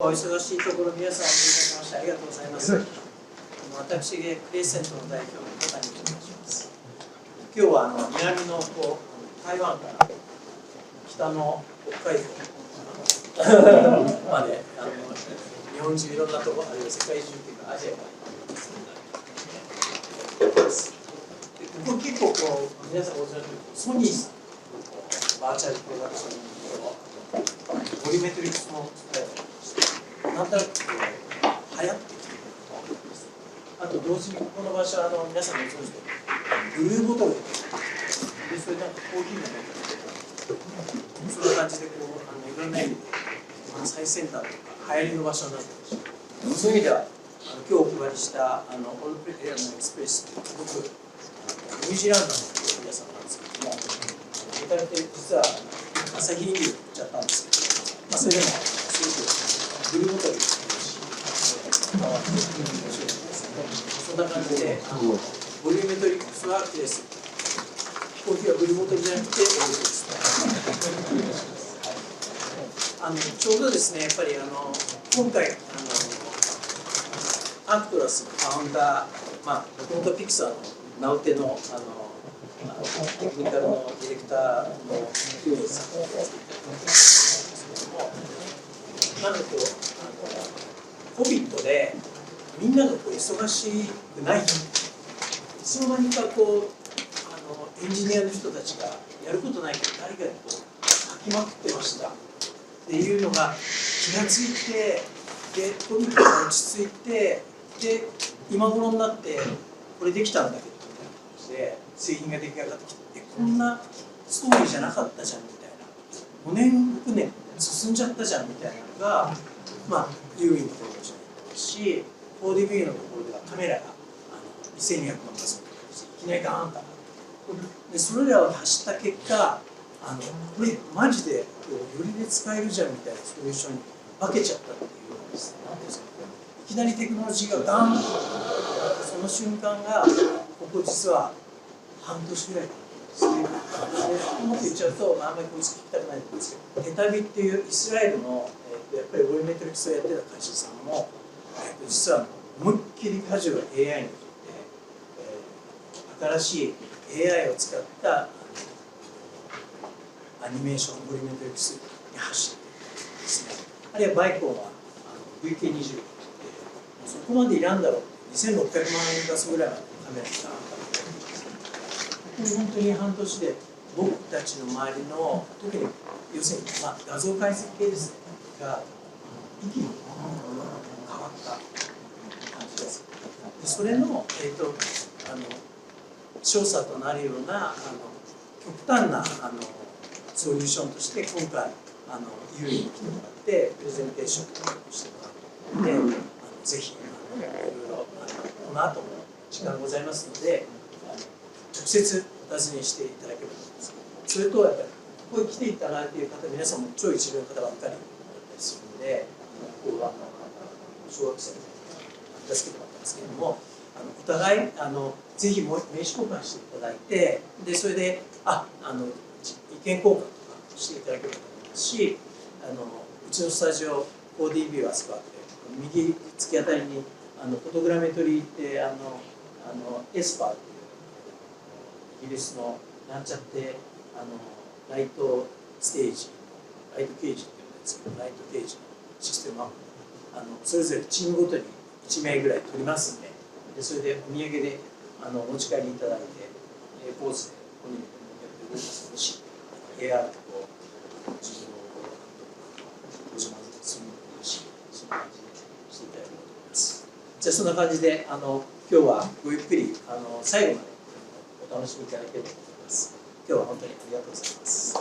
お忙しいところ、皆さんお見いただきましてありがとうございます。私、クレイセントの代表の小谷と申します。今日は南の台湾から北の北海道まで日本中いろんなところ、あるいは世界中というかアジアからここ結構皆さんご存知のとおりソニーさんバーチャルプロダクションのボリュメトリックスも使えたりなんとなく流行ってきているあと同時にこの場所は皆さんご存知でブルーボトルでそれなんかコーヒーのそんな感じでいろんな意味で最先端とか流行りの場所になってましたそういう意味では今日お配りしたオールプレイヤーのエクスプレスって僕ニュージーランドの皆さんなんですけどもメタルって実は朝日飲料売っちゃったんですけど、それでもすごくブルーボトルそんな感じでボリュメトリックスはケースコーヒーはブルーボトルじゃなくてオイルですちょうどですねやっぱり今回アクトラスのファウンダーもともとピクサーの名うてのテクニカルのディレクターのユーンさんが作っていただいたんですけどもなんでCOVID でみんなが忙しくないといつの間にかエンジニアの人たちがやることないけど誰かに書きまくってましたっていうのが気がついてでCOVID が落ち着いてで今頃になってこれできたんだけどみたいな感じで製品が出来上がってきてこんなストーリーじゃなかったじゃんみたいな5年6年進んじゃったじゃんみたいなのがユーインのところじゃないし 4DV のところではカメラが2200万画素とかいきなりガーンとでそれらを足した結果これマジでよりで使えるじゃんみたいなソリューションに分けちゃったっていうのはですね、なんていうんですか、いきなりテクノロジーがガーンとその瞬間がここ実は半年ぐらいですね。もっと言っちゃうと、あんまりこいつ聞きたくないんですけど、テタビっていうイスラエルのやっぱりボリュメトリクスをやってた会社さんも実は思いっきり舵を AI に振って新しい AI を使ったアニメーションボリュメトリクスに走っているですね。あるいはバイコンはVK20 そこまでいらんだろう2600万円画素ぐらいまでカメラにした本当に半年で僕たちの周りの特に要するに画像解析系ですねが一気に変わった感じです。でそれの調査となるような極端なソリューションとして今回ユーインに来てもらってプレゼンテーションをしてもらうのでぜひいろいろこの後も時間ございますので直接お尋ねしていただければと思います。それとやっぱりここに来ていただいている方皆さんも超一流の方ばっかりだったりするのでここは小学生の助けてもらったんですけれどもお互いぜひ名刺交換していただいてでそれで意見交換とかしていただければと思いますしうちのスタジオ 4DB はあそこあって右突き当たりにフォトグラメトリーってエスパーっていうイギリスのなんちゃってライトステージライトケージっていうんですけどライトケージのシステムはそれぞれチームごとに1名ぐらい取りますんでそれでお土産でお持ち帰りいただいてポーズでここにやって動かすし AR で自分をご自慢するのもいいしそんな感じでしていただければと思います。じゃあそんな感じで今日はごゆっくり最後までお楽しみいただければと思います。今日は本当にありがとうございます。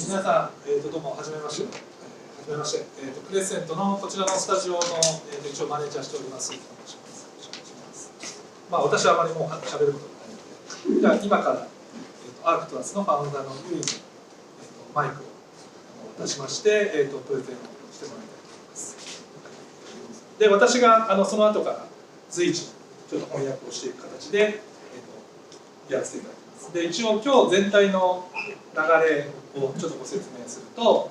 皆さん、どうもはじめまして。クレセントのこちらのスタジオの、一応マネージャーしております。私はあまりもう喋ることがないので、じゃあ今からアークトラスのファウンダーのユーインにマイクを出しまして、プレゼンをしてもらいたいと思います。で、私がその後から随時ちょっと翻訳をしていく形で、やらせていただきます。で、一応今日全体の流れをちょっとご説明すると、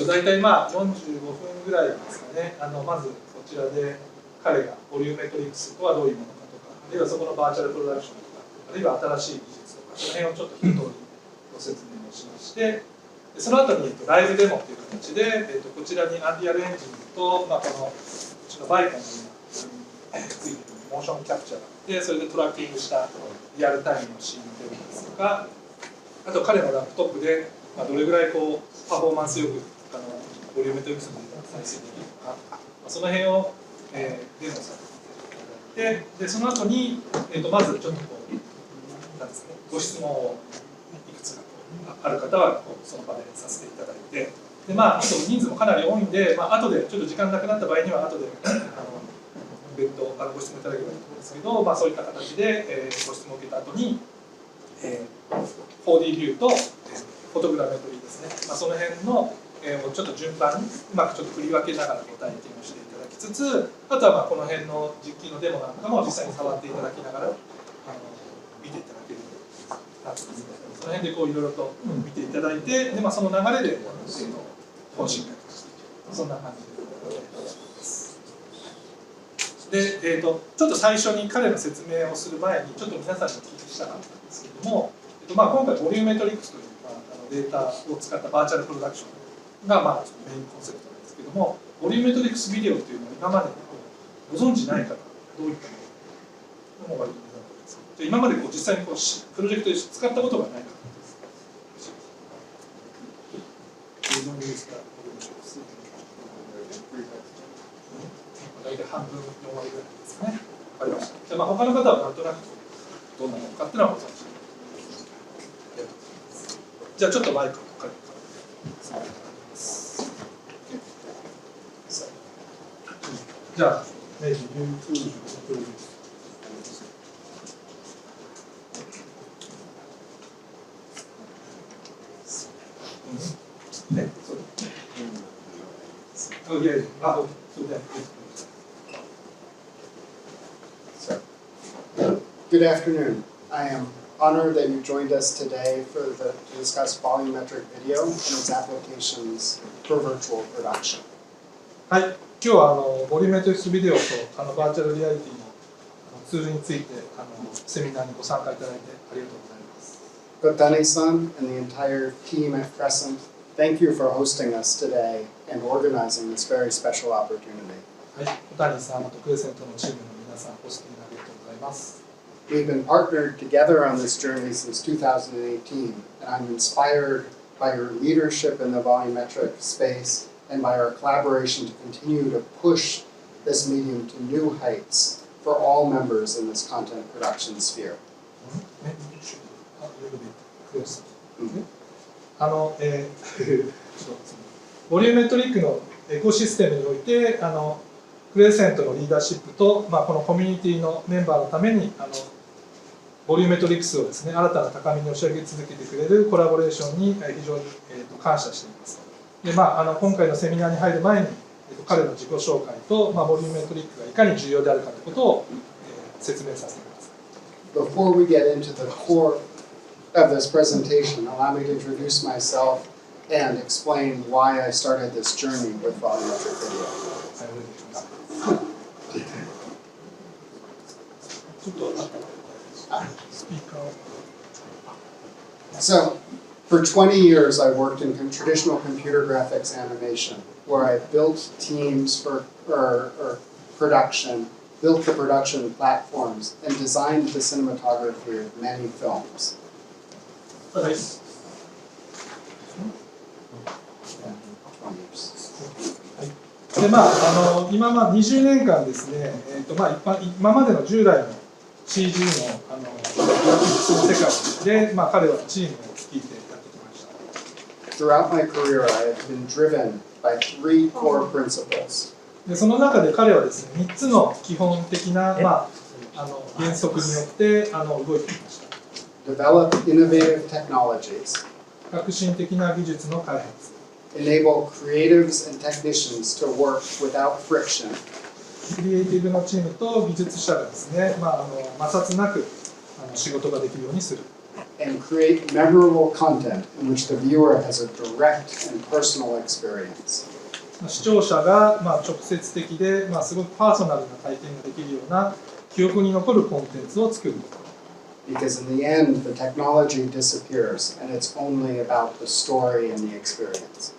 大体まあ45分ぐらいですかね。まずこちらで彼がボリューメトリクスとはどういうものかとか、あるいはそこのバーチャルプロダクションとか、あるいは新しい技術とか、その辺をちょっと一通りご説明をしまして、その後にライブデモという形で、こちらにアンリアルエンジンと、まあ、このうちのバイコンの今ついているモーションキャプチャーがあって、それでトラッキングしたリアルタイムのシーンのデモですとか、あと彼のラップトップで、まあ、どれぐらいこうパフォーマンスよくボリューメトリクスの再生できるのか、その辺を、デモさせていただいて、でその後に、まずちょっとこうなんですかね、ご質問をいくつかある方はその場でさせていただいて、でまあ、あと人数もかなり多いんで、まあ後でちょっと時間なくなった場合には後で別途ご質問いただければいいと思うんですけど、まあ、そういった形で、ご質問を受けた後に、4D ビューと、フォトグラメトリーですね、まあ、その辺の、ちょっと順番にうまくちょっと振り分けながらご体験をしていただきつつ、あとはまあこの辺の実機のデモなんかも実際に触っていただきながら見ていただけるなとですね、その辺でこういろいろと見ていただいて、でまあ、その流れで方針がしていく、そんな感じでございます。で、ちょっと最初に彼の説明をする前にちょっと皆さんにお聞きしたかったんですけども、まあ、今回ボリューメトリックスという、まあ、データを使ったバーチャルプロダクションが、まあ、メインコンセプトなんですけども、ボリューメトリックスビデオというのは今までご存知ない方、どういったものがいいですか。今までこう実際にこうプロジェクトで使ったことがない方です。ご存知ですか。大体半分、4割ぐらいですかね。わかりました。じゃあ、まあ他の方はなんとなくどんなものかっていうのはご存知です。じゃあちょっとマイクをかけてじゃあ、maybe you introduce. Oh yeah, yeah. So that. Good afternoon. I am honored that you joined us today to discuss volumetric video and its applications for virtual production. はい、今日はボリュメトリックスビデオとバーチャルリアリティのツールについてセミナーにご参加いただいてありがとうございます。Kotani-san and the entire team at Crescent, thank you for hosting us today and organizing this very special opportunity. はい、小谷さんとクレセントのチームの皆さん、ホスティングありがとうございます。We've been partnered together on this journey since 2018, and I'm inspired by your leadership in the volumetric space and by our collaboration to continue to push this medium to new heights for all members in this content production sphere. ボリュメトリックのエコシステムにおいてクレセントのリーダーシップと、このコミュニティのメンバーのためにボリュメトリックスをですね、新たな高みに押し上げ続けてくれるコラボレーションに非常に感謝しています。で、今回のセミナーに入る前に彼の自己紹介と、ボリュメトリックがいかに重要であるかということを説明させてください。Before we get into the core of this presentation, allow me to introduce myself and explain why I started this journey with volumetric video. So, for 20 years, I worked in traditional computer graphics animation, where I built teams for production, built the production platforms, and designed the cinematography of many films. で今20年間ですね、今までの従来の CG のグラフィックスの世界で、彼はチームを率いてやってきました。Throughout my career, I have been driven by 3 core principles. でその中で彼はですね、3つの基本的な、原則によって動いてきました。Develop innovative technologies. 革新的な技術の開発。Enable creatives and technicians to work without friction. クリエイティブのチームと技術者がですね、摩擦なく仕事ができるようにする。And create memorable content in which the viewer has a direct and personal experience. 視聴者が直接的ですごくパーソナルな体験ができるような記憶に残るコンテンツを作る。Because in the end, the technology disappears and it's only about the story and the experience.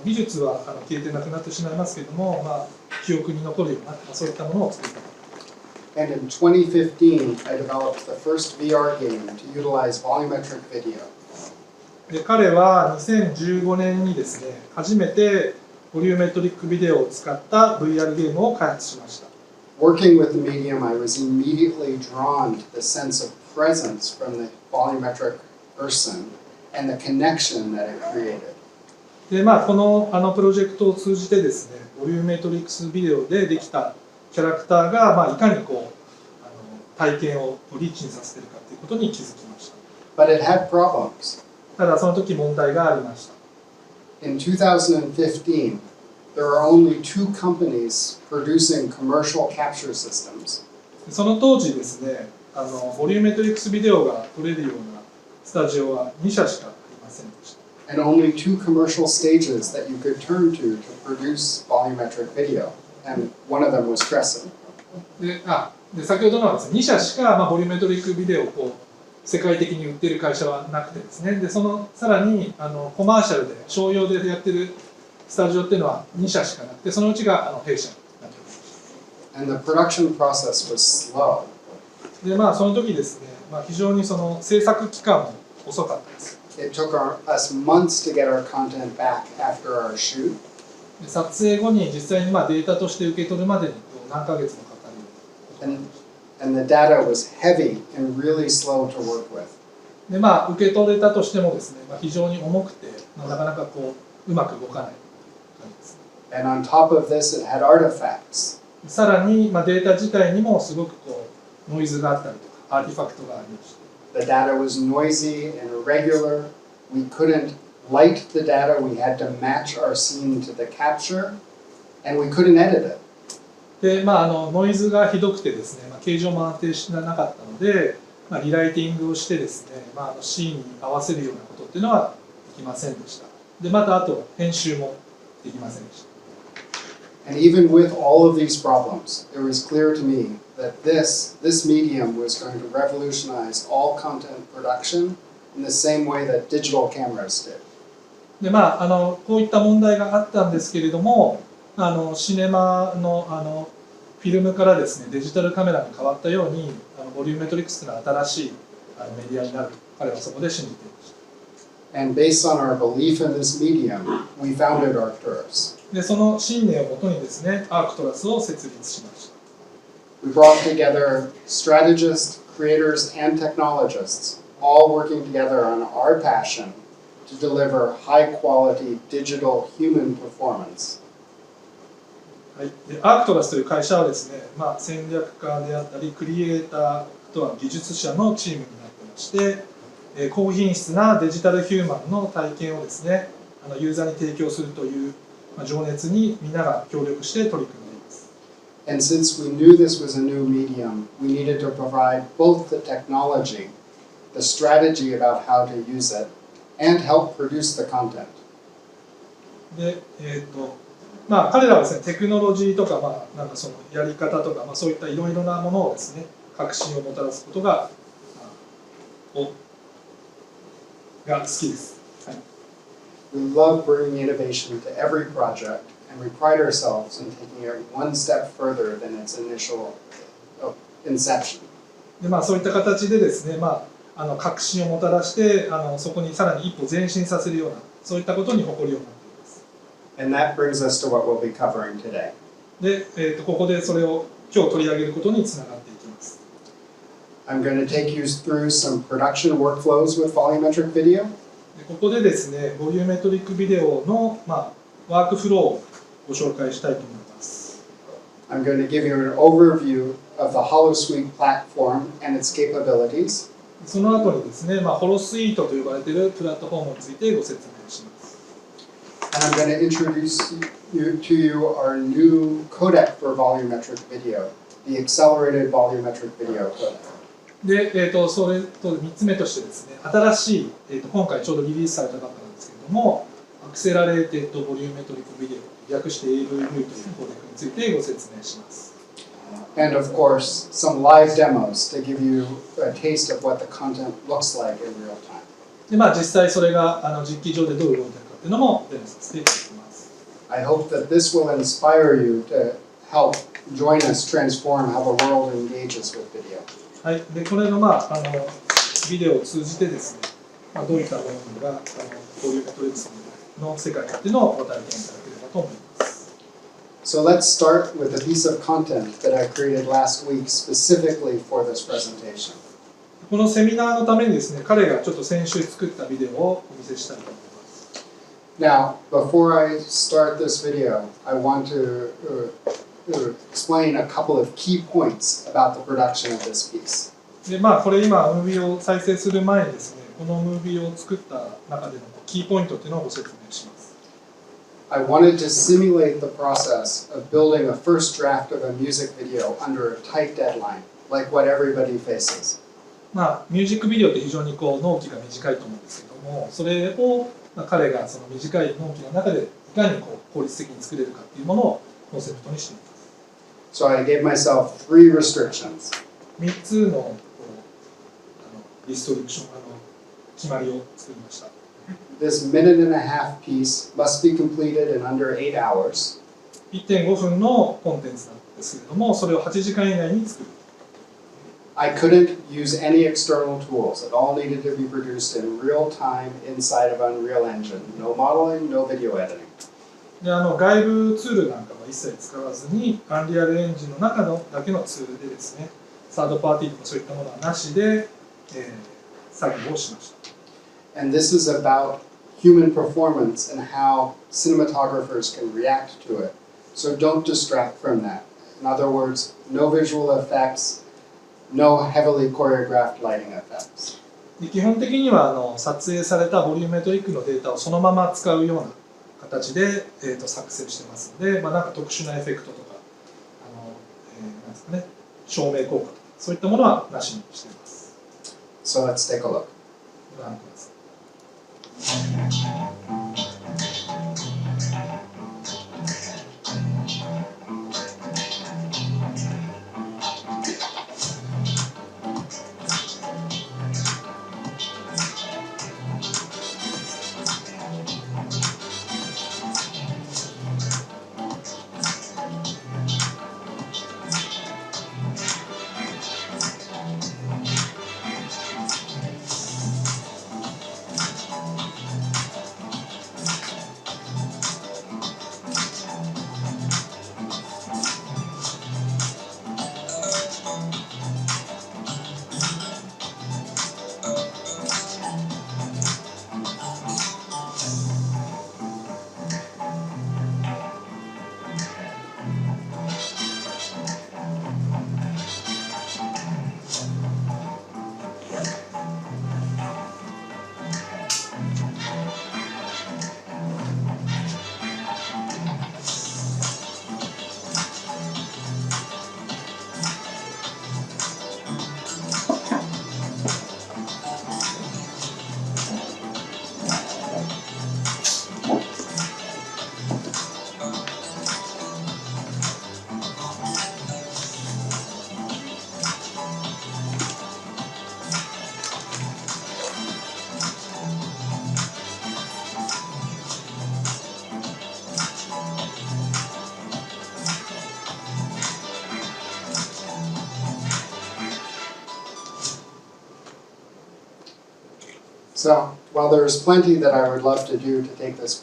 技術は消えてなくなってしまいますけれども、記憶に残るようなそういったものを作りたい。And in 2015, I developed the first VR game to utilize volumetric video. で彼は2015年にですね、初めてボリュメトリックビデオを使った VR ゲームを開発しました。Working with the medium, I was immediately drawn to the sense of presence from the volumetric person and the connection that it created. でこのプロジェクトを通じてですね、ボリュメトリックスビデオでできたキャラクターがいかに体験をリッチにさせているかということに気づきました。But it had problems. ただその時問題がありました。In 2015, there are only 2 companies producing commercial capture systems. その当時ですね、ボリュメトリックスビデオが撮れるようなスタジオは2社しかありませんでした。And only 2 commercial stages that you could turn to produce volumetric video. And one of them was Crescent. で先ほどのはですね、2社しかボリュメトリックビデオを世界的に売っている会社はなくてですね、でさらにコマーシャルで商用でやってるスタジオっていうのは2社しかなくて、そのうちが弊社になっておりました。And the production process was slow. でその時ですね、非常に制作期間も遅かったです。It took us months to get our content back after our shoot. で撮影後に実際にデータとして受け取るまでに何ヶ月もかかる。And the data was heavy and really slow to work with. で受け取れたとしてもですね、非常に重くて、なかなかうまく動かない感じです。And on top of this, it had artifacts. さらにデータ自体にもすごくノイズがあったりとか、アーティファクトがありました。The data was noisy and irregular. We couldn't light the data. We had to match our scene to the capture, and we couldn't edit it. でノイズがひどくてですね、形状も安定しなかったので、リライティングをしてですね、シーンに合わせるようなことっていうのはできませんでした。でまたあと編集もできませんでした。And even with all of these problems, it was clear to me that this medium was going to revolutionize all content production in the same way that digital cameras did. でこういった問題があったんですけれども、シネマのフィルムからですね、デジタルカメラに変わったようにボリュメトリックスというのは新しいメディアになると彼はそこで信じていました。And based on our belief in this medium, we founded Arcturus. でその信念をもとにですね、アークトラスを設立しました。We brought together strategists, creators, and technologists, all working together on our passion to deliver high-quality digital human performance. はい、でアークトラスという会社はですね、戦略家であったりクリエイターあとは技術者のチームになってまして、高品質なデジタルヒューマンの体験をですね、ユーザーに提供するという情熱にみんなが協力して取り組んでいます。And since we knew this was a new medium, we needed to provide both the technology, the strategy about how to use it, and help produce the content. で、彼らはですね、テクノロジーとか、なんかそのやり方とか、そういったいろいろなものをですね、革新をもたらすことが好きです。はい、We love bringing innovation to every project, and we pride ourselves in taking it one step further than its initial inception. でそういった形でですね、革新をもたらしてそこにさらに一歩前進させるようなそういったことに誇りを持っています。And that brings us to what we'll be covering today. で、ここでそれを今日取り上げることにつながっていきます。I'm going to take you through some production workflows with volumetric video. でここでですね、ボリュメトリックビデオの、ワークフローをご紹介したいと思います。I'm going to give you an overview of the HoloSuite platform and its capabilities. その後にですね、HoloSuite と呼ばれているプラットフォームについてご説明します。And I'm going to introduce to you our new codec for volumetric video, the accelerated volumetric video codec. で、それと3つ目としてですね、新しい、今回ちょうどリリースされたばっかなんですけれども、アクセラレーテッドボリューメトリックビデオ、略して AVV というコーデックについてご説明します。And of course, some live demos to give you a taste of what the content looks like in real time. で、実際それが実機上でどう動いているかっていうのもデモさせていただきます。I hope that this will inspire you to help join us transform how the world engages with video. はい、でこれのビデオを通じてですね、どういったものがボリューメトリクスの世界っていうのをご体験いただければと思います。So let's start with a piece of content that I created last week specifically for this presentation. このセミナーのためにですね、彼がちょっと先週作ったビデオをお見せしたいと思います。Now, before I start this video, I want to explain a couple of key points about the production of this piece. で、これ今ムービーを再生する前にですね、このムービーを作った中でのキーポイントっていうのをご説明します。I wanted to simulate the process of building a first draft of a music video under a tight deadline, like what everybody faces. ミュージックビデオって非常に納期が短いと思うんですけども、それを彼がその短い納期の中でいかに効率的に作れるかっていうものをコンセプトにしています。So I gave myself 3 restrictions. 3つのリストリクション、決まりを作りました。This minute-and-a-half piece must be completed in under 8 hours. 1.5 分のコンテンツなんですけれども、それを8時間以内に作る。I couldn't use any external tools. It all needed to be produced in real time inside of Unreal Engine. No modeling, no video editing. で外部ツールなんかも一切使わずに、アンリアルエンジンの中のだけのツールでですね、サードパーティーとかそういったものはなしで、作業をしました。And this is about human performance and how cinematographers can react to it. So don't distract from that. In other words, no visual effects, no heavily choreographed lighting effects. で基本的には撮影されたボリューメトリックのデータをそのまま使うような形で、作成してますので、なんか特殊なエフェクトとかなんですかね、照明効果とかそういったものはなしにしています。So let's take a look. ご覧ください。So, while there's plenty that I would love to do to take this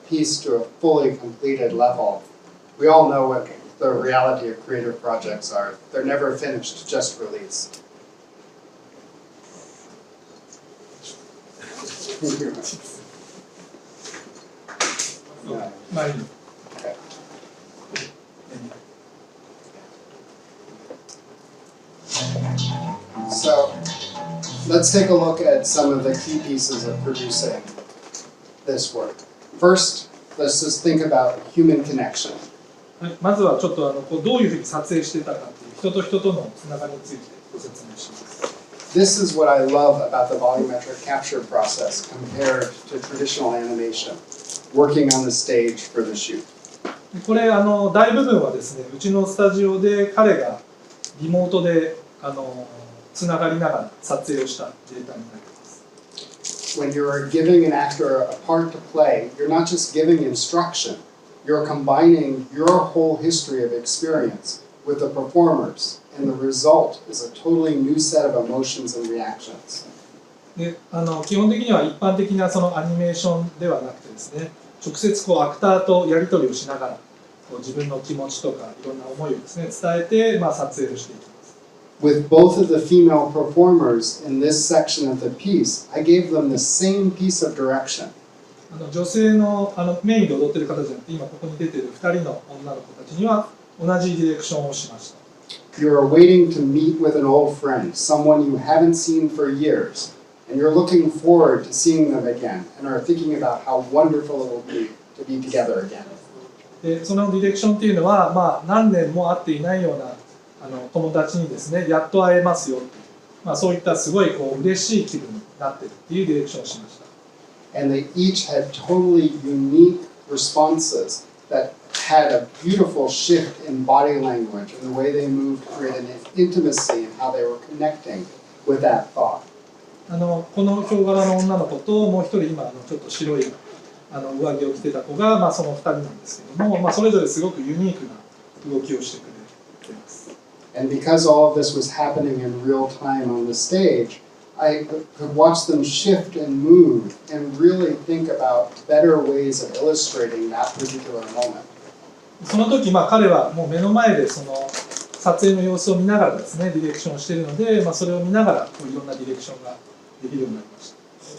piece to a fully completed level, we all know what the reality of creative projects are. They're never finished, just released. Yeah. Okay. So, let's take a look at some of the key pieces of producing this work. First, let's just think about human connection. はい、まずはちょっとこうどういうふうに撮影してたかっていう人と人とのつながりについてご説明します。This is what I love about the volumetric capture process compared to traditional animation, working on the stage for the shoot. これ大部分はですね、うちのスタジオで彼がリモートでつながりながら撮影をしたデータになります。When you're giving an actor a part to play, you're not just giving instruction, you're combining your whole history of experience with the performers, and the result is a totally new set of emotions and reactions. で基本的には一般的なそのアニメーションではなくてですね、直接こうアクターとやり取りをしながらこう自分の気持ちとかいろんな思いをですね伝えて、撮影をしていきます。With both of the female performers in this section of the piece, I gave them the same piece of direction. 女性のメインで踊ってる方じゃなくて今ここに出てる2人の女の子たちには同じディレクションをしました。You're waiting to meet with an old friend, someone you haven't seen for years, and you're looking forward to seeing them again and are thinking about how wonderful it will be to be together again. でそのディレクションっていうのは、何年も会っていないような友達にですねやっと会えますよっていう、そういったすごいこう嬉しい気分になってるっていうディレクションをしました。And they each had totally unique responses that had a beautiful shift in body language and the way they moved created an intimacy in how they were connecting with that thought. このヒョウ柄の女の子ともう一人今ちょっと白い上着を着てた子が、その2人なんですけども、それぞれすごくユニークな動きをしてくれています。And because all of this was happening in real time on the stage, I could watch them shift and move and really think about better ways of illustrating that particular moment. その時、彼はもう目の前でその撮影の様子を見ながらですねディレクションをしているので、それを見ながらこういろんなディレクションができるようになりました。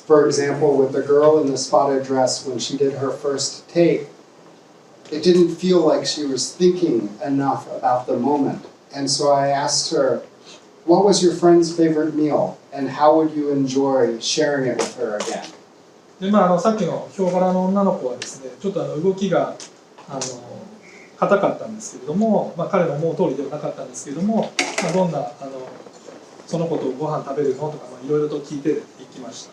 For example, with the girl in the spotted dress, when she did her first take, it didn't feel like she was thinking enough about the moment. And so I asked her, what was your friend's favorite meal? And how would you enjoy sharing it with her again? でさっきのヒョウ柄の女の子はですね、ちょっと動きが硬かったんですけれども、彼の思う通りではなかったんですけれども、どんなその子とご飯食べるのとかいろいろと聞いていきまし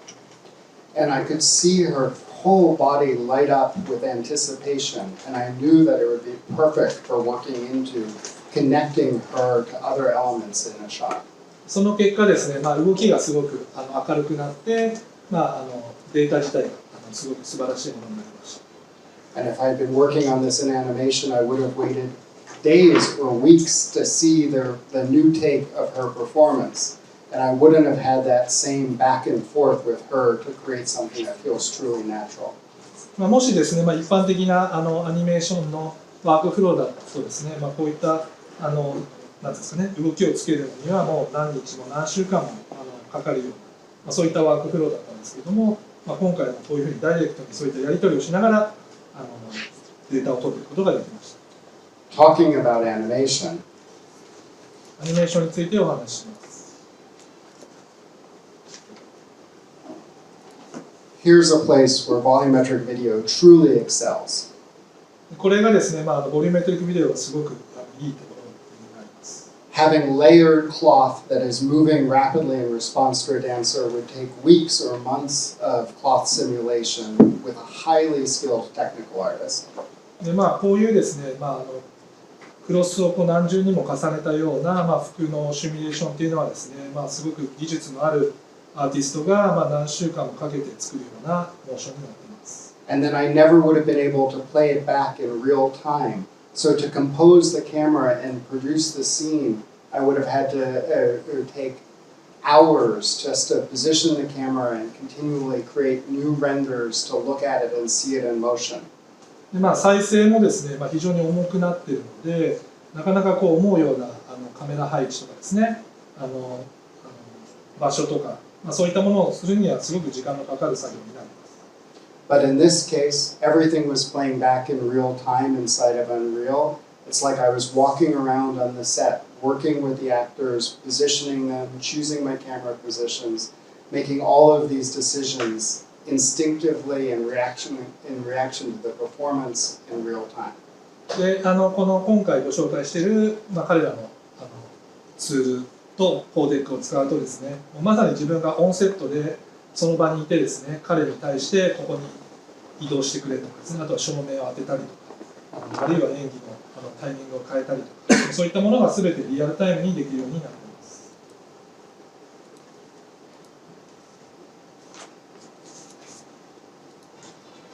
た。And I could see her whole body light up with anticipation, and I knew that it would be perfect for working into connecting her to other elements in a shot. その結果ですね、動きがすごく明るくなって、データ自体がすごく素晴らしいものになりました。And if I had been working on this in animation, I would have waited days or weeks to see the new take of her performance. And I wouldn't have had that same back and forth with her to create something that feels truly natural. もしですね、一般的なアニメーションのワークフローだとですね、こういったなんですかね、動きをつけるのにはもう何日も何週間もかかるような、そういったワークフローだったんですけども、今回はこういうふうにダイレクトにそういったやり取りをしながらデータを取ることができました。Talking about animation, アニメーションについてお話しします。Here's a place where volumetric video truly excels. これがですね、ボリュメトリックビデオがすごくいいところになります。Having layered cloth that is moving rapidly in response to a dancer would take weeks or months of cloth simulation with a highly skilled technical artist. でこういうですね、クロスをこう何重にも重ねたような、服のシミュレーションっていうのはですね、すごく技術のあるアーティストが何週間もかけて作るようなモーションになっています。And then I never would have been able to play it back in real time. So to compose the camera and produce the scene, I would have had to take hours just to position the camera and continually create new renders to look at it and see it in motion. で再生もですね、非常に重くなっているので、なかなかこう思うようなカメラ配置とかですね、場所とか、そういったものをするにはすごく時間のかかる作業になります。But in this case, everything was playing back in real time inside of Unreal. It's like I was walking around on the set, working with the actors, positioning them, choosing my camera positions, making all of these decisions instinctively in reaction to the performance in real time. でこの今回ご紹介している、彼らのツールとコーデックを使うとですね、まさに自分がオンセットでその場にいてですね、彼に対してここに移動してくれとかですね、あとは照明を当てたりとか、あるいは演技のタイミングを変えたりとか、そういったものが全てリアルタイムにできるようになっています。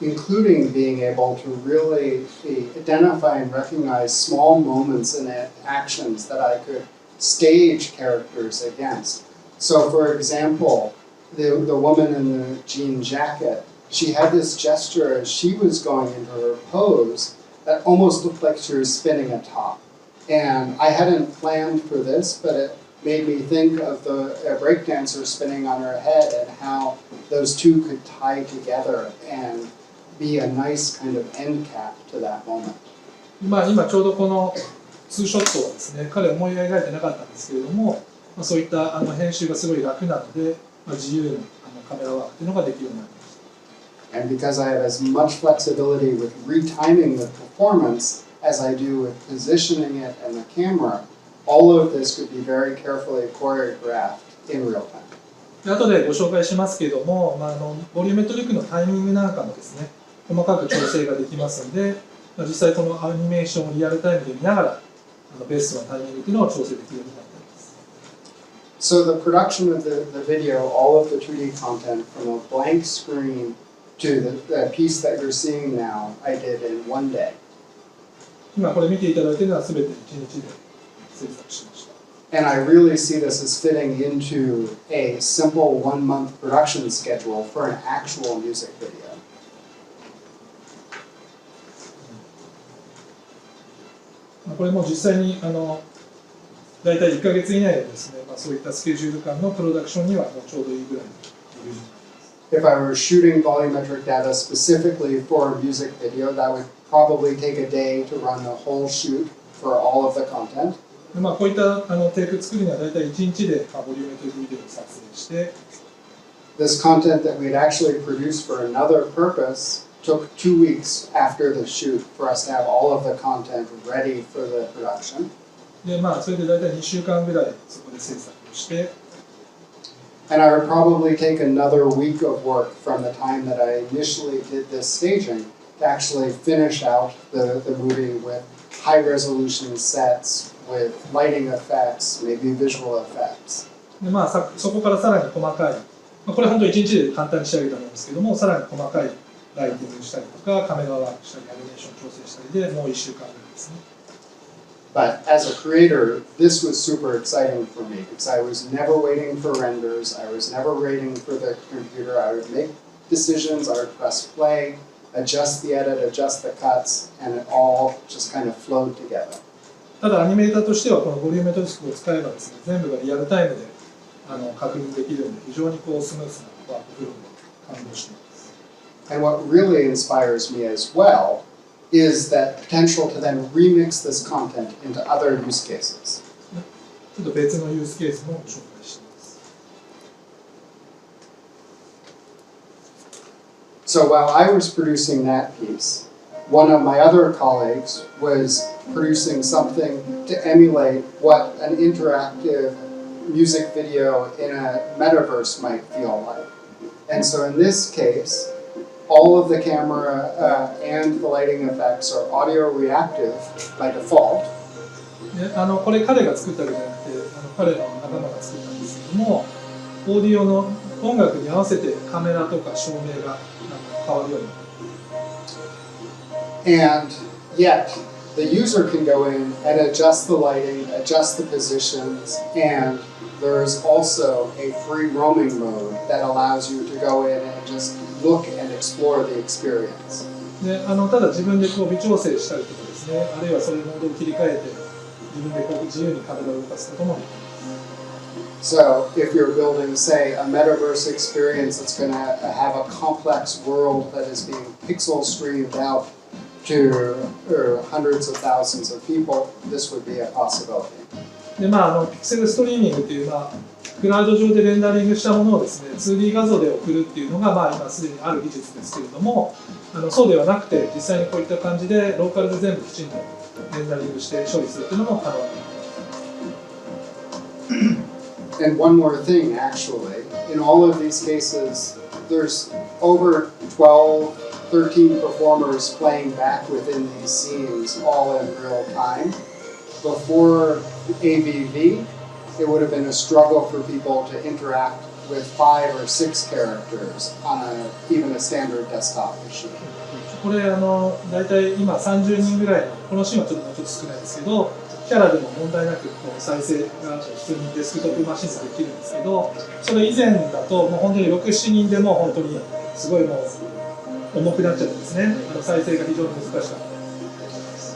Including being able to really identify and recognize small moments and actions that I could stage characters against. So for example, the woman in the jean jacket, she had this gesture as she was going into her pose that almost looked like she was spinning a top. And I hadn't planned for this, but it made me think of the breakdancer spinning on her head and how those two could tie together and be a nice kind of end cap to that moment. 今ちょうどこのツーショットはですね、彼は思い描いてなかったんですけれども、そういった編集がすごい楽なので、自由にカメラワークというのができるようになりました。And because I have as much flexibility with retiming the performance as I do with positioning it and the camera, all of this could be very carefully choreographed in real time. で後でご紹介しますけれども、ボリュメトリックのタイミングなんかもですね、細かく調整ができますので、実際このアニメーションをリアルタイムで見ながら、ベースのタイミングというのを調整できるようになっています。So the production of the video, all of the 2D content from a blank screen to the piece that you're seeing now, I did in one day. 今これ見ていただいているのは全て1日で制作しました。And I really see this as fitting into a simple 1-month production schedule for an actual music video. これも実際に大体1ヶ月以内でですね、そういったスケジュール感のプロダクションにはもうちょうどいいぐらいのレベルになります。If I were shooting volumetric data specifically for a music video, that would probably take a day to run the whole shoot for all of the content. こういったテイク作るには大体1日でボリューメトリックビデオを撮影して、This content that we'd actually produced for another purpose took 2 weeks after the shoot for us to have all of the content ready for the production. でそれで大体2週間ぐらいそこで制作をして、And I would probably take another week of work from the time that I initially did this staging to actually finish out the movie with high resolution sets, with lighting effects, maybe visual effects. でそこからさらに細かい、これ本当1日で簡単に仕上げたものですけども、さらに細かいライティングしたりとか、カメラワークしたり、アニメーション調整したりでもう1週間ぐらいですね。But as a creator, this was super exciting for me because I was never waiting for renders, I was never waiting for the computer. I would make decisions, I would press play, adjust the edit, adjust the cuts, and it all just kind of flowed together. ただアニメーターとしてはこのボリューメトリックを使えばですね、全部がリアルタイムで確認できるので非常にスムーズなワークフローで感動しています。And what really inspires me as well is that potential to then remix this content into other use cases. ちょっと別のユースケースも紹介しています。So while I was producing that piece, one of my other colleagues was producing something to emulate what an interactive music video in a metaverse might feel like. And so in this case, all of the camera and the lighting effects are audio reactive by default. でこれ彼が作ったわけじゃなくて彼の仲間が作ったんですけども、オーディオの音楽に合わせてカメラとか照明が変わるようになっている。 And yet, the user can go in and adjust the lighting, adjust the positions, and there's also a free roaming mode that allows you to go in and just look and explore the experience. でただ自分で微調整したりとかですね、あるいはそれモードを切り替えて自分で自由にカメラを動かすこともできます。 So if you're building, say, a metaverse experience that's going to have a complex world that is being pixel streamed out to hundreds of thousands of people, this would be a possibility. でピクセルストリーミングというクラウド上でレンダリングしたものをですね 2D 画像で送るっていうのが、今すでにある技術ですけれども、そうではなくて実際にこういった感じでローカルで全部きちんとレンダリングして処理するっていうのも可能になります。And one more thing, actually, in all of these cases, there's over 12, 13 performers playing back within these scenes, all in real time. Before AVV, it would have been a struggle for people to interact with 5 or 6 characters on even a standard desktop machine. これ大体今30人ぐらいのこのシーンはちょっと少ないですけど、キャラでも問題なくこう再生が普通にデスクトップマシンでできるんですけど、それ以前だともう本当に6、7人でも本当にすごいもう重くなっちゃうんですね。再生が非常に難しかった。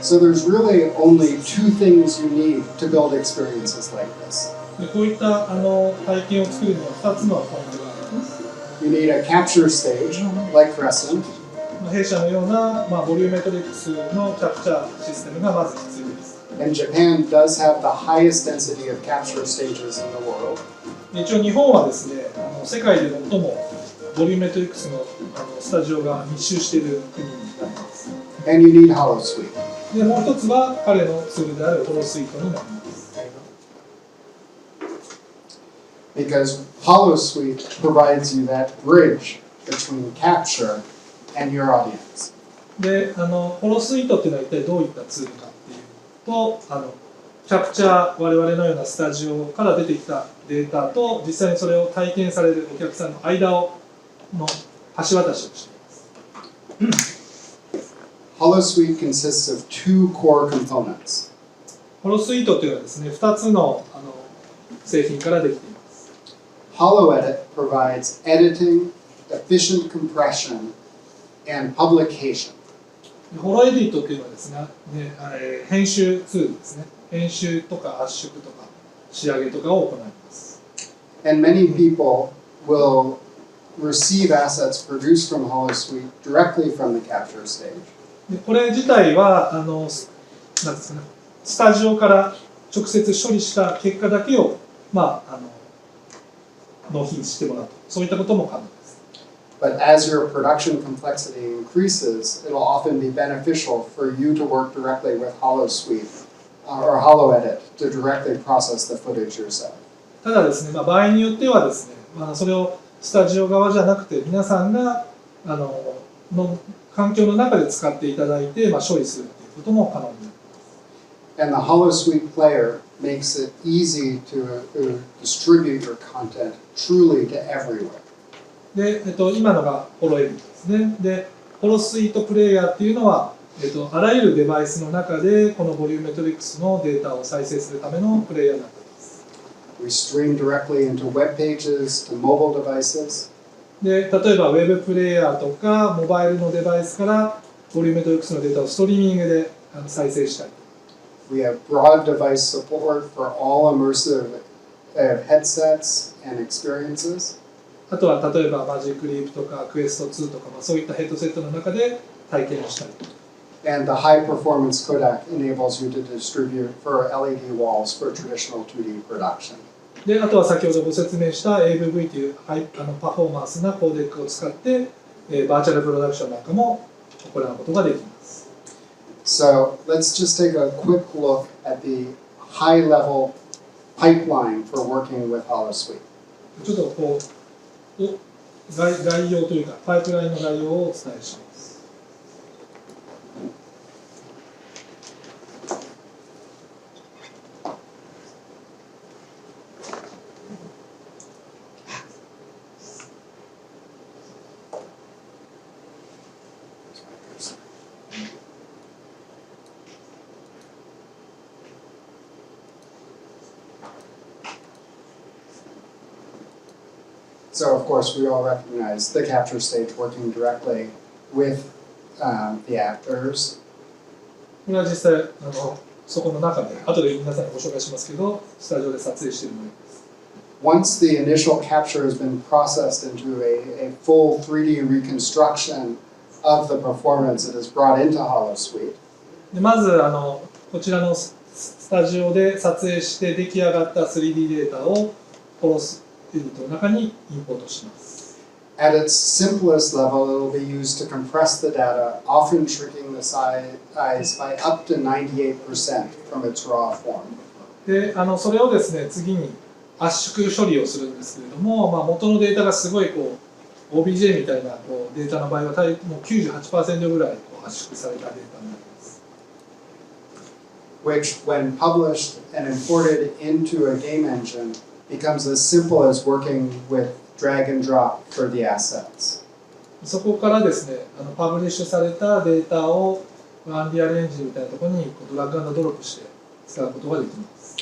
So there's really only 2 things you need to build experiences like this. でこういった体験を作るには2つのポイントがあります。You need a capture stage, like Crescent. 弊社のような、ボリューメトリックスのキャプチャーシステムがまず必要です。And Japan does have the highest density of capture stages in the world. 一応日本はですね、世界で最もボリューメトリックスのスタジオが密集している国になります。And you need HoloSuite. でもう一つは彼のツールであるHoloSuiteになります。Because HoloSuite provides you that bridge between capture and your audience. で、HoloSuiteっていうのは一体どういったツールかっていうと、キャプチャー、我々のようなスタジオから出てきたデータと実際にそれを体験されるお客さんの間の橋渡しをしています。HoloSuite consists of 2 core components. HoloSuiteっていうのはですね、2つの製品からできています。HoloEdit provides editing, efficient compression, and publication. ホロエディットっていうのはですね、編集ツールですね。編集とか圧縮とか仕上げとかを行います。And many people will receive assets produced from HoloSuite directly from the capture stage. でこれ自体はなんですかね、スタジオから直接処理した結果だけを納品してもらうと、そういったことも可能です。But as your production complexity increases, it'll often be beneficial for you to work directly with HoloSuite or HoloEdit to directly process the footage yourself. ただですね、場合によってはですね、それをスタジオ側じゃなくて皆さんがの環境の中で使っていただいて、処理するということも可能になります。And the HoloSuite player makes it easy to distribute your content truly to everywhere. で、今のがホロエディットですね。で、ホロスイートプレイヤーっていうのは、あらゆるデバイスの中でこのボリューメトリックスのデータを再生するためのプレイヤーになっています。We stream directly into web pages to mobile devices. で、例えばウェブプレイヤーとかモバイルのデバイスからボリューメトリックスのデータをストリーミングで再生したり。We have broad device support for all immersive headsets and experiences. あとは例えばマジックリープとかクエスト2とか、そういったヘッドセットの中で体験をしたり。And the high performance codec enables you to distribute for LED walls for traditional 2D production. で、あとは先ほどご説明した AVV というパフォーマンスなコーデックを使って、バーチャルプロダクションなんかも行うことができます。So let's just take a quick look at the high level pipeline for working with HoloSuite. ちょっとこう概要というかパイプラインの概要をお伝えします。So of course we all recognize the capture stage working directly with the actors. これは実際そこの中で後で皆さんにご紹介しますけど、スタジオで撮影している模様です。Once the initial capture has been processed into a full 3D reconstruction of the performance, it is brought into HoloSuite. でまずこちらのスタジオで撮影して出来上がった 3D データを HoloSuiteの中にインポートします。At its simplest level, it will be used to compress the data, often shrinking the size by up to 98% from its raw form. で、それをですね、次に圧縮処理をするんですけれども、元のデータがすごいOBJ みたいなデータの場合はもう 98% ぐらい圧縮されたデータになります。Which, when published and imported into a game engine, becomes as simple as working with drag and drop for the assets. そこからですね、パブリッシュされたデータをアンリアルエンジンみたいなところにドラッグ&ドロップして使うことができます。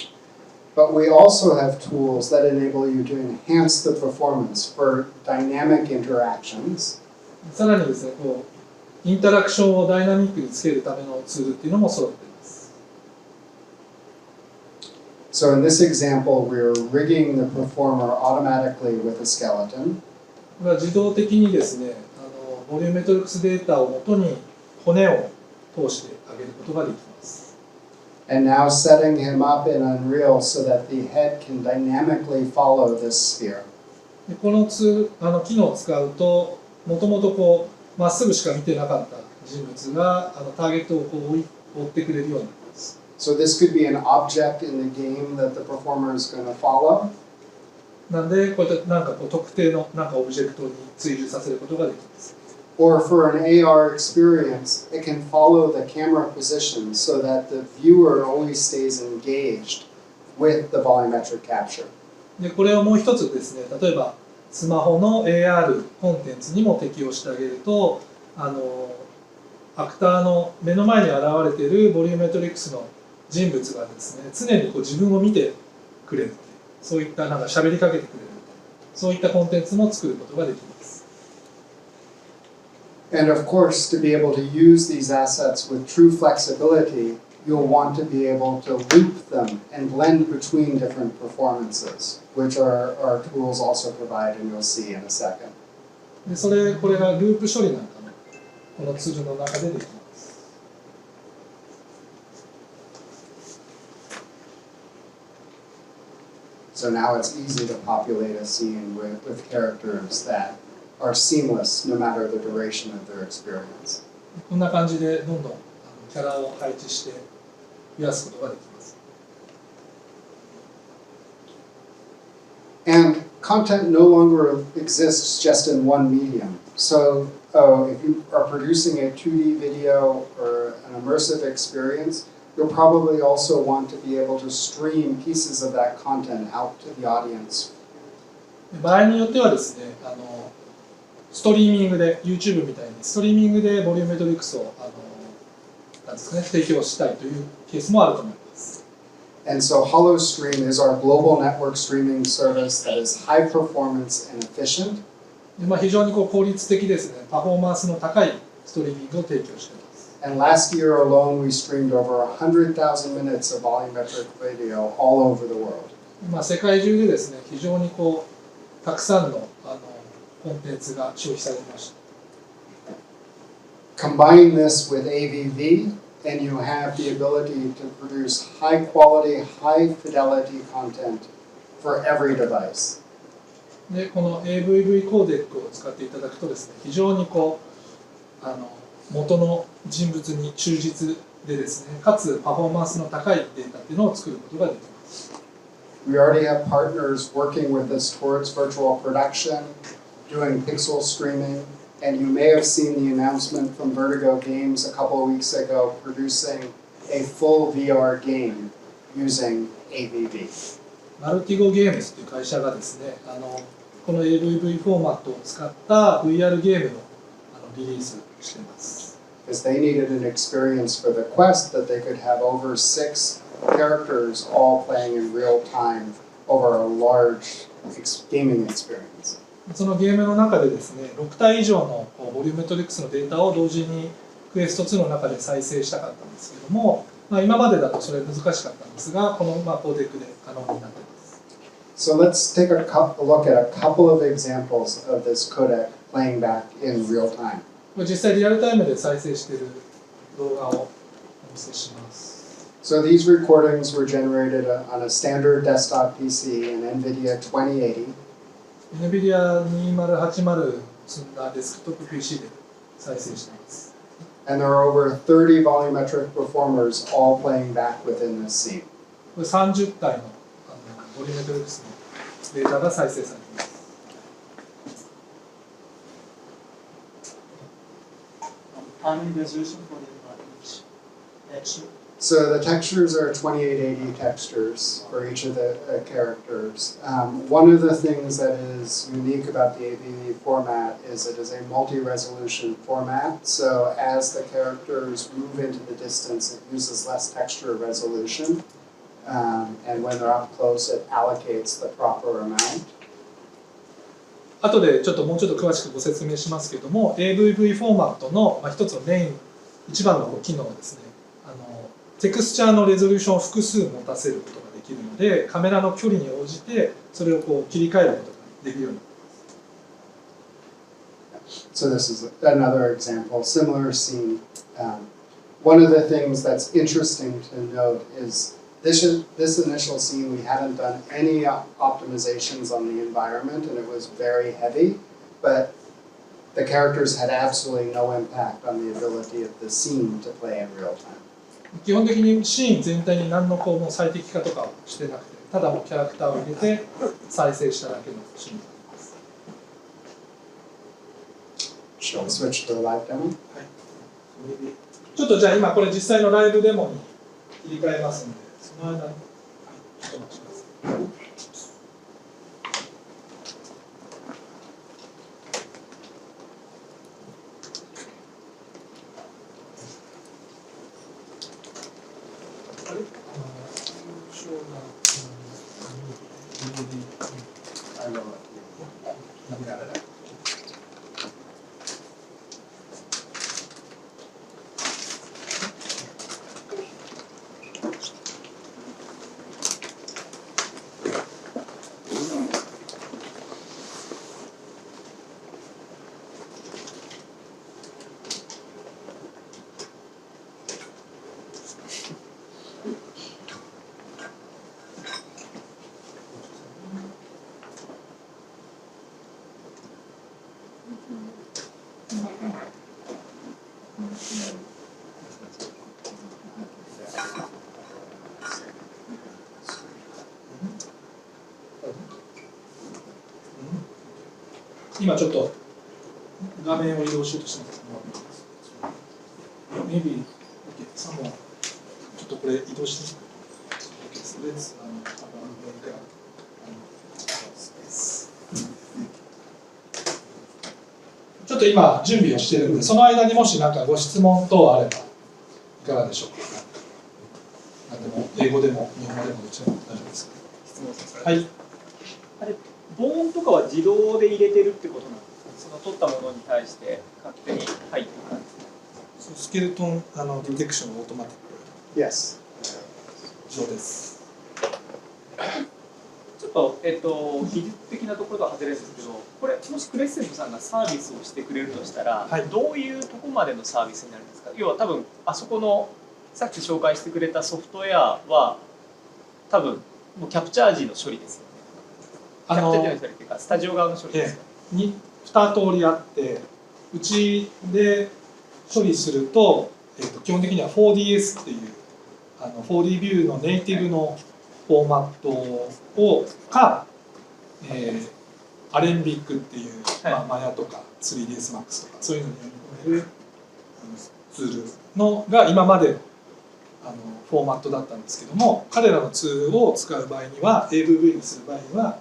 But we also have tools that enable you to enhance the performance for dynamic interactions. さらにですね、インタラクションをダイナミックにつけるためのツールっていうのも揃っています。So in this example, we're rigging the performer automatically with a skeleton. 自動的にですね、ボリューメトリクスデータをもとに骨を通してあげることができます。And now setting him up in Unreal so that the head can dynamically follow this sphere. でこの機能を使うと、もともとまっすぐしか見てなかった人物がターゲットを追ってくれるようになります。So this could be an object in the game that the performer is going to follow. なんでこうやって特定のオブジェクトに追従させることができます。Or for an AR experience, it can follow the camera position so that the viewer always stays engaged with the volumetric capture. でこれをもう一つですね、例えばスマホの AR コンテンツにも適用してあげると、アクターの目の前に現れているボリューメトリクスの人物がですね、常に自分を見てくれる、そういった喋りかけてくれる、そういったコンテンツも作ることができます。And of course, to be able to use these assets with true flexibility, you'll want to be able to loop them and blend between different performances, which our tools also provide, and you'll see in a second. でこれがループ処理なんかもこのツールの中でできます。So now it's easy to populate a scene with characters that are seamless no matter the duration of their experience. こんな感じでどんどんキャラを配置して増やすことができます。And content no longer exists just in one medium. So if you are producing a 2D video or an immersive experience, you'll probably also want to be able to stream pieces of that content out to the audience. 場合によってはですね、ストリーミングで YouTube みたいにストリーミングでボリューメトリクスをなんですかね、提供したいというケースもあると思います。And so HoloStream is our global network streaming service that is high performance and efficient. 非常に効率的ですね、パフォーマンスの高いストリーミングを提供しています。And last year alone, we streamed over 100,000 minutes of volumetric video all over the world. 世界中でですね、非常にたくさんのコンテンツが消費されました。Combine this with AVV, and you have the ability to produce high quality, high fidelity content for every device. で、この AVV コーデックを使っていただくとですね、非常に元の人物に忠実でですね、かつパフォーマンスの高いデータっていうのを作ることができます。We already have partners working with us towards virtual production, doing pixel streaming, and you may have seen the announcement from Vertigo Games a couple of weeks ago producing a full VR game using AVV. マルティゴゲームズという会社がですね、この AVV フォーマットを使った VR ゲームのリリースしています。Because they needed an experience for the Quest that they could have over 6 characters all playing in real time over a large gaming experience. そのゲームの中でですね、6体以上のボリューメトリクスのデータを同時にクエスト2の中で再生したかったんですけども、今までだとそれ難しかったんですが、このコーデックで可能になっています。So let's take a look at a couple of examples of this codec playing back in real time. 実際リアルタイムで再生している動画をお見せします。So these recordings were generated on a standard desktop PC, an NVIDIA 2080. NVIDIA 2080積んだデスクトップ PC で再生しています。And there are over 30 volumetric performers all playing back within this scene. これ30体のボリュメトリクスのデータが再生されています。Any resolution for each texture? So the textures are 2880 textures for each of the characters. One of the things that is unique about the ABV format is it is a multi-resolution format. So as the characters move into the distance, it uses less texture resolution. And when they're up close, it allocates the proper amount. 後でもうちょっと詳しくご説明しますけれども、AVV フォーマットの一つの一番の機能はですね、テクスチャーのレゾリューションを複数持たせることができるので、カメラの距離に応じてそれを切り替えることができるようになります。So this is another example, similar scene. One of the things that's interesting to note is this initial scene, we hadn't done any optimizations on the environment, and it was very heavy, but the characters had absolutely no impact on the ability of the scene to play in real time. 基本的にシーン全体に何のもう最適化とかをしてなくて、ただもうキャラクターを入れて再生しただけのシーンになります。Shall we switch to the live demo? はい。ちょっとじゃあ今これ実際のライブデモに切り替えますので、その間に、はい、ちょっとお待ちください。今ちょっと画面を移動しようとしてますけど、maybe someone ちょっとこれ移動してみて。ちょっと今準備をしているので、その間にもし何かご質問等あればいかがでしょうか。何でも英語でも日本語でもどちらでも大丈夫ですか。質問させて。はい。あれ、防音とかは自動で入れてるってことなんですか。その撮ったものに対して勝手に入ってる感じ。スケルトンディテクションオートマティック。Yes. そうです。ちょっと、技術的なところとは外れるんですけど、これもしクレッセントさんがサービスをしてくれるとしたら、はい、どういうとこまでのサービスになるんですか。要は多分あそこのさっき紹介してくれたソフトウェアは多分もうキャプチャー時の処理ですよね。キャプチャー時の処理っていうかスタジオ側の処理ですか。に2通りあって、うちで処理すると、基本的には 4DS っていう4D ビューのネイティブのフォーマットをアレンビックっていう、マヤとか 3DS Max とかそういうのに読み込めるツールのが今までフォーマットだったんですけども、彼らのツールを使う場合には AVV にする場合には、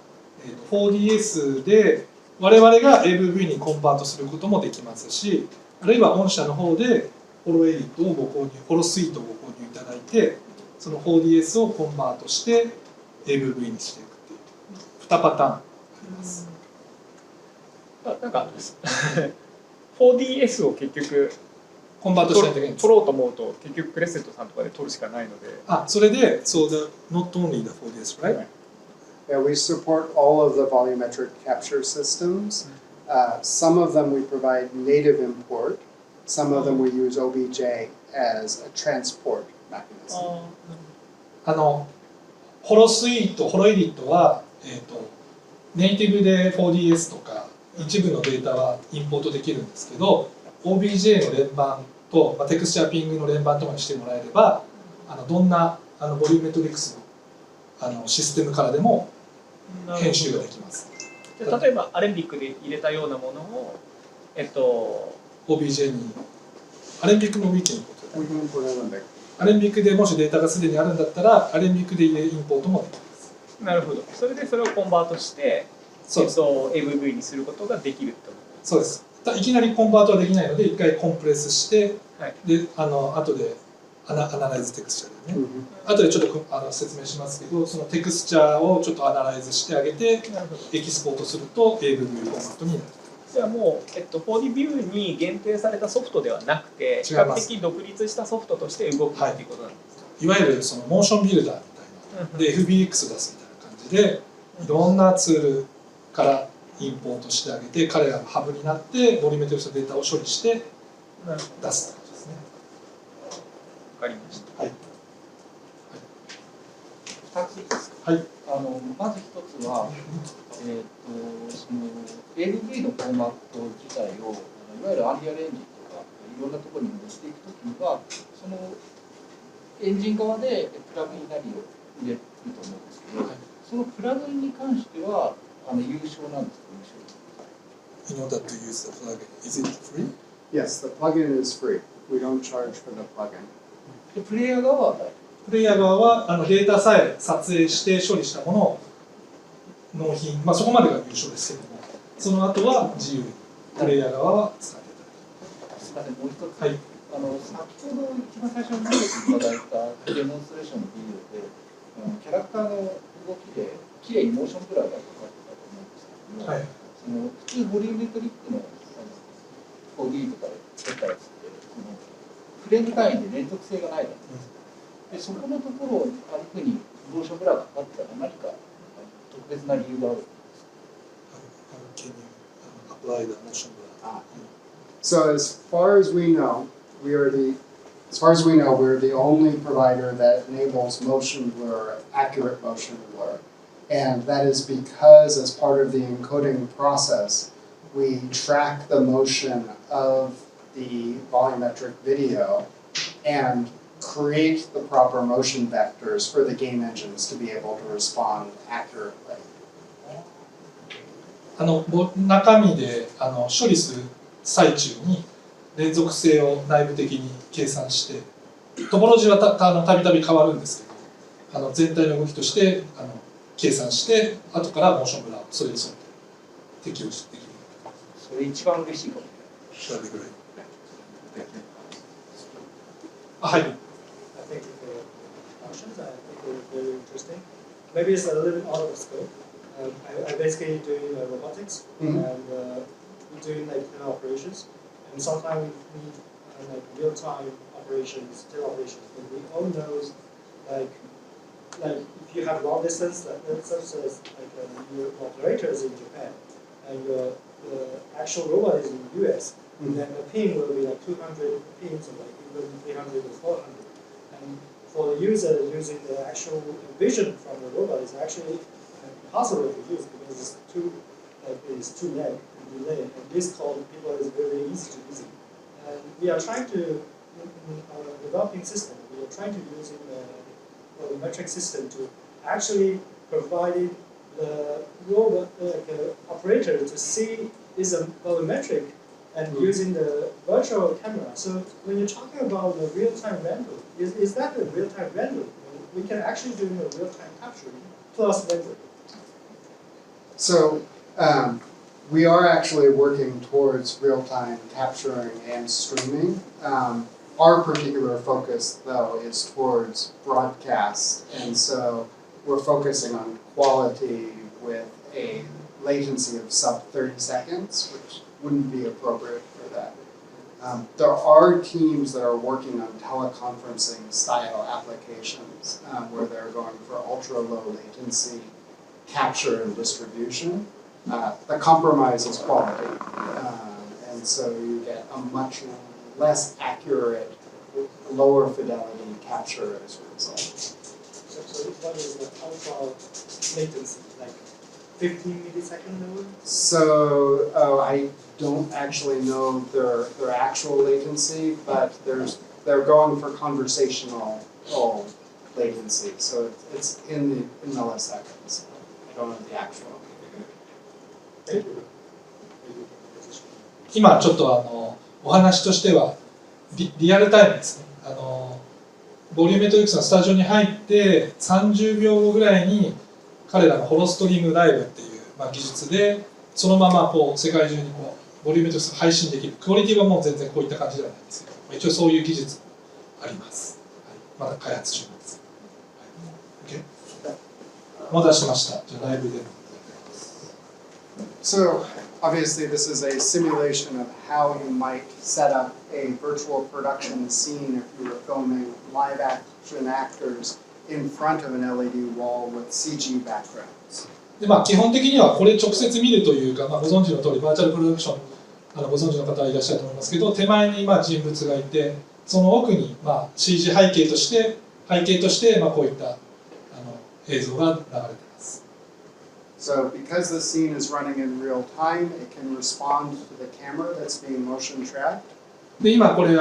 4DS で我々が AVV にコンバートすることもできますし、あるいは御社の方でHoloSuite をご購入いただいて、その 4DS をコンバートして AVV にしていくっていう2パターンあります。なんか4DS を結局コンバートしないといけないんです。取ろうと思うと結局クレッセントさんとかで取るしかないので。それで、so not only the 4DS, right? Yeah, we support all of the volumetric capture systems. Some of them we provide native import. Some of them we use OBJ as a transport mechanism. ホロスイート、ホロエディットは、ネイティブで 4DS とか一部のデータはインポートできるんですけど、OBJ の連番と、テクスチャーピングの連番とかにしてもらえれば、どんなボリューメトリクスのシステムからでも編集ができます。じゃあ例えばアレンビックで入れたようなものを、OBJ に、アレンビックのウィキにWe can put it in there. アレンビックでもしデータがすでにあるんだったら、アレンビックでインポートもできます。なるほど。それでそれをコンバートして、そうです。AVV にすることができると。そうです。いきなりコンバートはできないので、一回コンプレスして、はい、で、後でアナライズテクスチャーでね、後でちょっと説明しますけど、そのテクスチャーをちょっとアナライズしてあげて、エキスポートすると AVV フォーマットになる。じゃあもう、4D ビューに限定されたソフトではなくて、比較的独立したソフトとして動くっていうことなんですか？いわゆるそのモーションビルダーみたいな、で FBX 出すみたいな感じで、いろんなツールからインポートしてあげて、彼らがハブになってボリュメトリクスのデータを処理して出すってことですね。わかりました。はい。2ついいですか？はい。まず1つは、その AVV のフォーマット自体をいわゆるアンリアルエンジンとかいろんなところに持っていくときには、そのエンジン側でプラグインなりを入れると思うんですけど、そのプラグインに関しては有償なんですか？ In order to use the plugin, is it free? Yes, the plugin is free. We don't charge for the plugin. でプレイヤー側はプレイヤー側はデータさえ撮影して処理したものを納品、そこまでが優勝ですけども、その後は自由にプレイヤー側は使っていただきます。すみません、もう一つ、はい、先ほど一番最初に見せていただいたデモンストレーションのビデオで、キャラクターの動きできれいにモーションブラがかかってたと思うんですけども、はい、その普通ボリューメトリックの 4D とかで作ったやつってフレーム単位で連続性がないじゃないですか。でそこのところをああいうふうにモーションブラがかかってたら何か特別な理由があるんですか？ Can you apply the motion blur? So as far as we know, we're the only provider that enables motion blur, accurate motion blur. And that is because as part of the encoding process, we track the motion of the volumetric video and create the proper motion vectors for the game engines to be able to respond accurately. 中身で処理する最中に連続性を内部的に計算して、トポロジーはたびたび変わるんですけど、全体の動きとして計算して、後からモーションブラをそれに沿って適用してできる。それ一番嬉しいかもしれない。はい。I think the functions, I think they're very interesting. Maybe it's a little bit out of scope. I basically doing robotics and doing like operations, and sometimes we need like real-time operations, teleoperations. And we all know like if you have long distance, such as like your operators in Japan, and your actual robot is in the US, and then the ping will be like 200 pings or like even 300 or 400. And for the user using the actual vision from the robot is actually impossible to use because it's too lag and delay. And this called people is very easy to use. And we are trying to, in our developing system, we are trying to use the volumetric system to actually provide the robot operator to see is a volumetric and using the virtual camera. So when you're talking about the real-time render, is that a real-time render? We can actually do a real-time capture plus render. So we are actually working towards real-time capturing and streaming. Our particular focus, though, is towards broadcast, and so we're focusing on quality with a latency of sub 30 seconds, which wouldn't be appropriate for that. There are teams that are working on teleconferencing style applications where they're going for ultra low latency capture and distribution. The compromise is quality, and so you get a much less accurate lower fidelity capture as a result. So what is the alpha latency, like 15 millisecond level? So I don't actually know their actual latency, but they're going for conversational latency, so it's in milliseconds. I don't know the actual. Thank you. 今ちょっとお話としてはリアルタイムですね。ボリュメトリクスのスタジオに入って30秒後ぐらいに彼らのホロストリームライブっていう、技術でそのままこう世界中にこうボリュメトリクスを配信できる。クオリティはもう全然こういった感じではないんですけど、一応そういう技術もあります。はい、まだ開発中なんです。はい、OK？ お待たせしました。じゃあライブで。So obviously this is a simulation of how you might set up a virtual production scene if you were filming live action actors in front of an LED wall with CG backgrounds. で基本的にはこれ直接見るというか、ご存知の通りバーチャルプロダクションご存知の方はいらっしゃると思いますけど、手前に人物がいて、その奥にCG 背景としてこういった映像が流れています。So because the scene is running in real time, it can respond to the camera that's being motion tracked. で今これ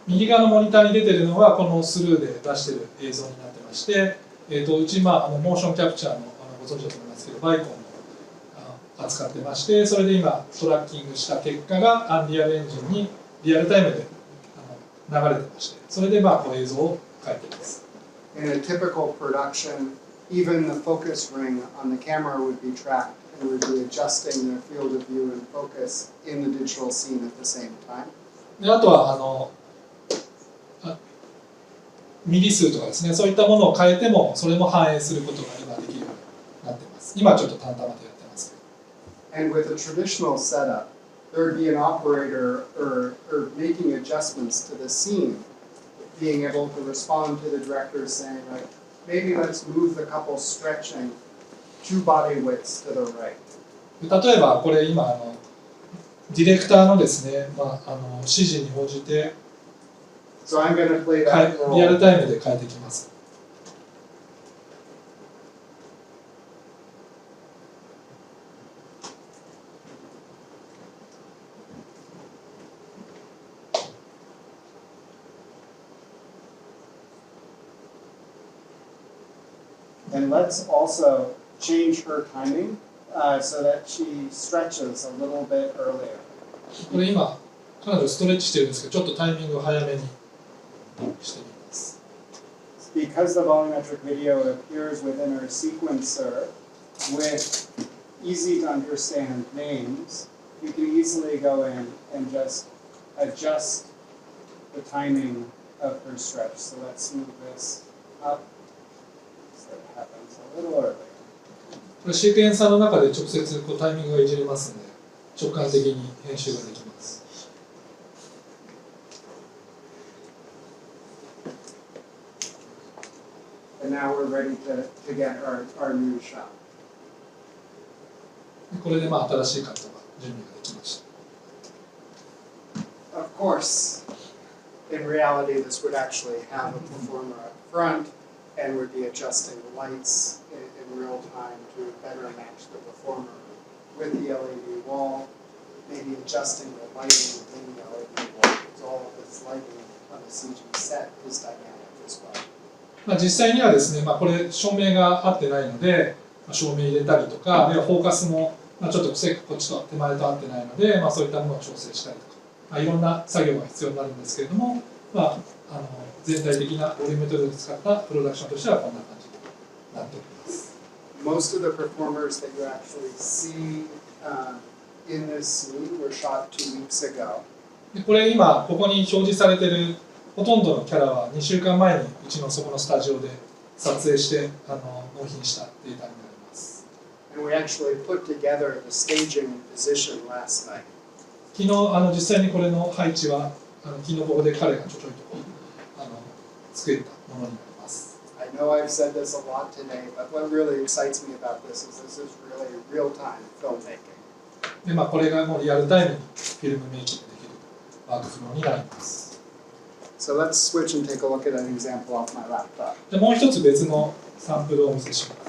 右側のモニターに出てるのはこのスルーで出してる映像になってまして、うちモーションキャプチャーのご存知だと思いますけどバイコンを扱ってまして、それで今トラッキングした結果がアンリアルエンジンにリアルタイムで流れてまして、それでこう映像を描いています。In a typical production, even the focus ring on the camera would be tracked and would be adjusting their field of view and focus in the digital scene at the same time. であとはミリ数とかですね、そういったものを変えてもそれも反映することが今できるようになっています。今はちょっと淡々とやってますけど。And with a traditional setup, there would be an operator or making adjustments to the scene, being able to respond to the director saying, like, maybe let's move the couple stretching 2 body widths to the right. 例えばこれ今ディレクターのですね、指示に応じて So I'm going to play that role. リアルタイムで変えてきます。And let's also change her timing so that she stretches a little bit earlier. これ今彼女ストレッチしてるんですけど、ちょっとタイミングを早めにしてみます。Because the volumetric video appears within our sequencer with easy to understand names, you can easily go in and just adjust the timing of her stretch. So let's move this up so it happens a little earlier. これシークエンサーの中で直接こうタイミングがいじれますので、直感的に編集ができます。And now we're ready to get our new shot. これで新しいカットが準備ができました。Of course, in reality, this would actually have a performer up front and would be adjusting the lights in real time to better match the performer with the LED wall, maybe adjusting the lighting within the LED wall, because all of this lighting on the CG set is dynamic as well. 実際にはですね、これ照明が合ってないので、照明入れたりとか、フォーカスもちょっとこっちと手前と合ってないので、そういったものを調整したりとか、いろんな作業が必要になるんですけれども、全体的なボリュメトリを使ったプロダクションとしてはこんな感じになっております。Most of the performers that you actually see in this scene were shot 2 weeks ago. これ今ここに表示されているほとんどのキャラは2週間前にうちのそこのスタジオで撮影して納品したデータになります。And we actually put together the staging position last night. 昨日実際にこれの配置は昨日ここで彼がちょちょいと作ったものになります。I know I've said this a lot today, but what really excites me about this is really real-time filmmaking. でこれがもうリアルタイムにフィルムメイキングできるワークフローになります。So let's switch and take a look at an example off my laptop. でもう一つ別のサンプルをお見せします。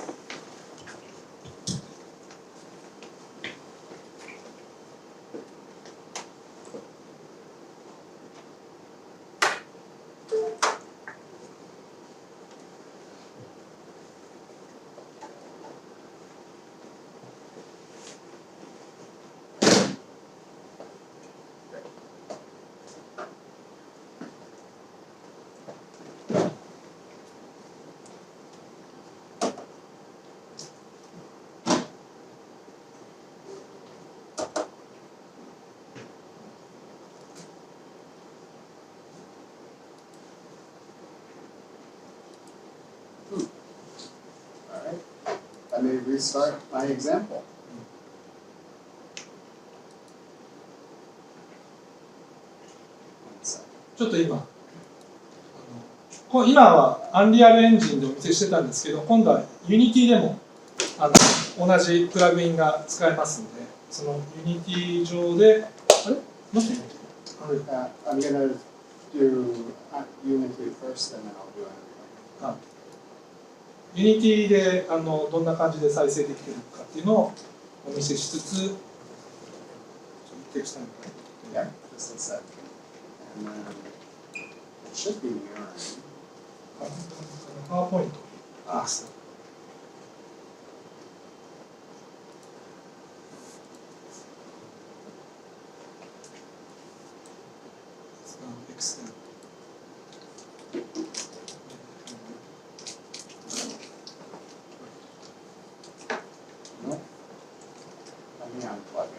Alright, let me restart my example. ちょっと今はアンリアルエンジンでお見せしてたんですけど、今度はユニティでも同じプラグインが使えますので、そのユニティ上で、あれもしI'm gonna do Unity first and then I'll do Unreal. ユニティでどんな感じで再生できているのかっていうのをお見せしつつ、テキストに Yeah, just a sec. And then it should be mirroring. パワーポイント。Ah, Excel. no. Let me unplug it.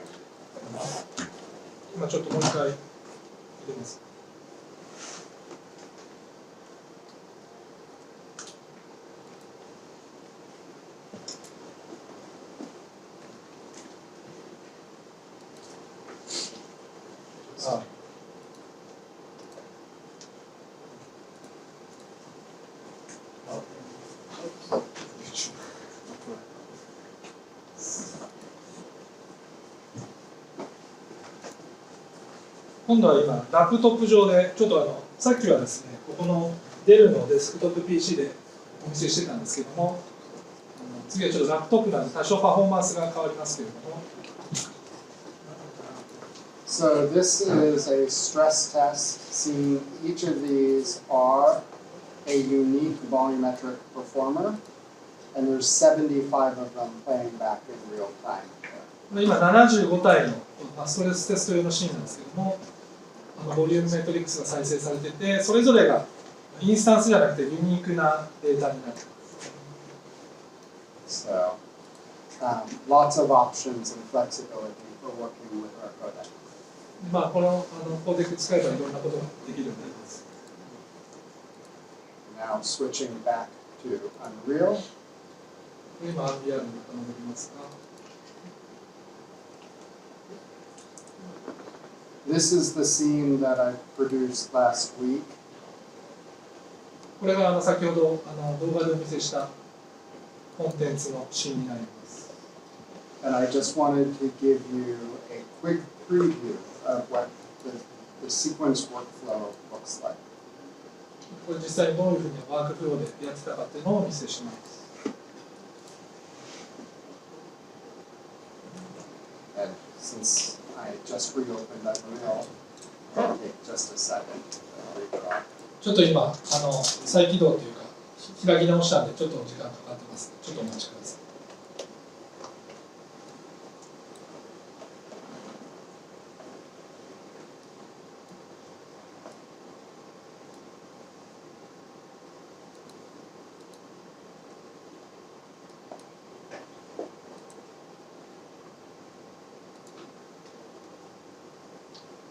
今ちょっともう一回入れます。あ今度は今、ラップトップ上で、ちょっとさっきはですね、ここのデルのデスクトップ PC でお見せしてたんですけども、次はちょっとラップトップなので多少パフォーマンスが変わりますけれども。So this is a stress test seeing each of these are a unique volumetric performer, and there's 75 of them playing back in real time. 今75体のストレステスト用のシーンなんですけども、ボリュームメトリックスが再生されてて、それぞれがインスタンスじゃなくてユニークなデータになっています。So lots of options and flexibility for working with our codec. このコーデック使えばいろんなことができるようになります。Now switching back to Unreal. 今、アンリアルに戻りますが。This is the scene that I produced last week. これが先ほど動画でお見せしたコンテンツのシーンになります。And I just wanted to give you a quick preview of what the sequence workflow looks like. これ実際にどういうふうにワークフローでやってたかっていうのをお見せします。And since I just reopened Unreal, it'll take just a second to redraw. ちょっと今再起動というか開き直したんでちょっと時間かかってます。ちょっとお待ちください。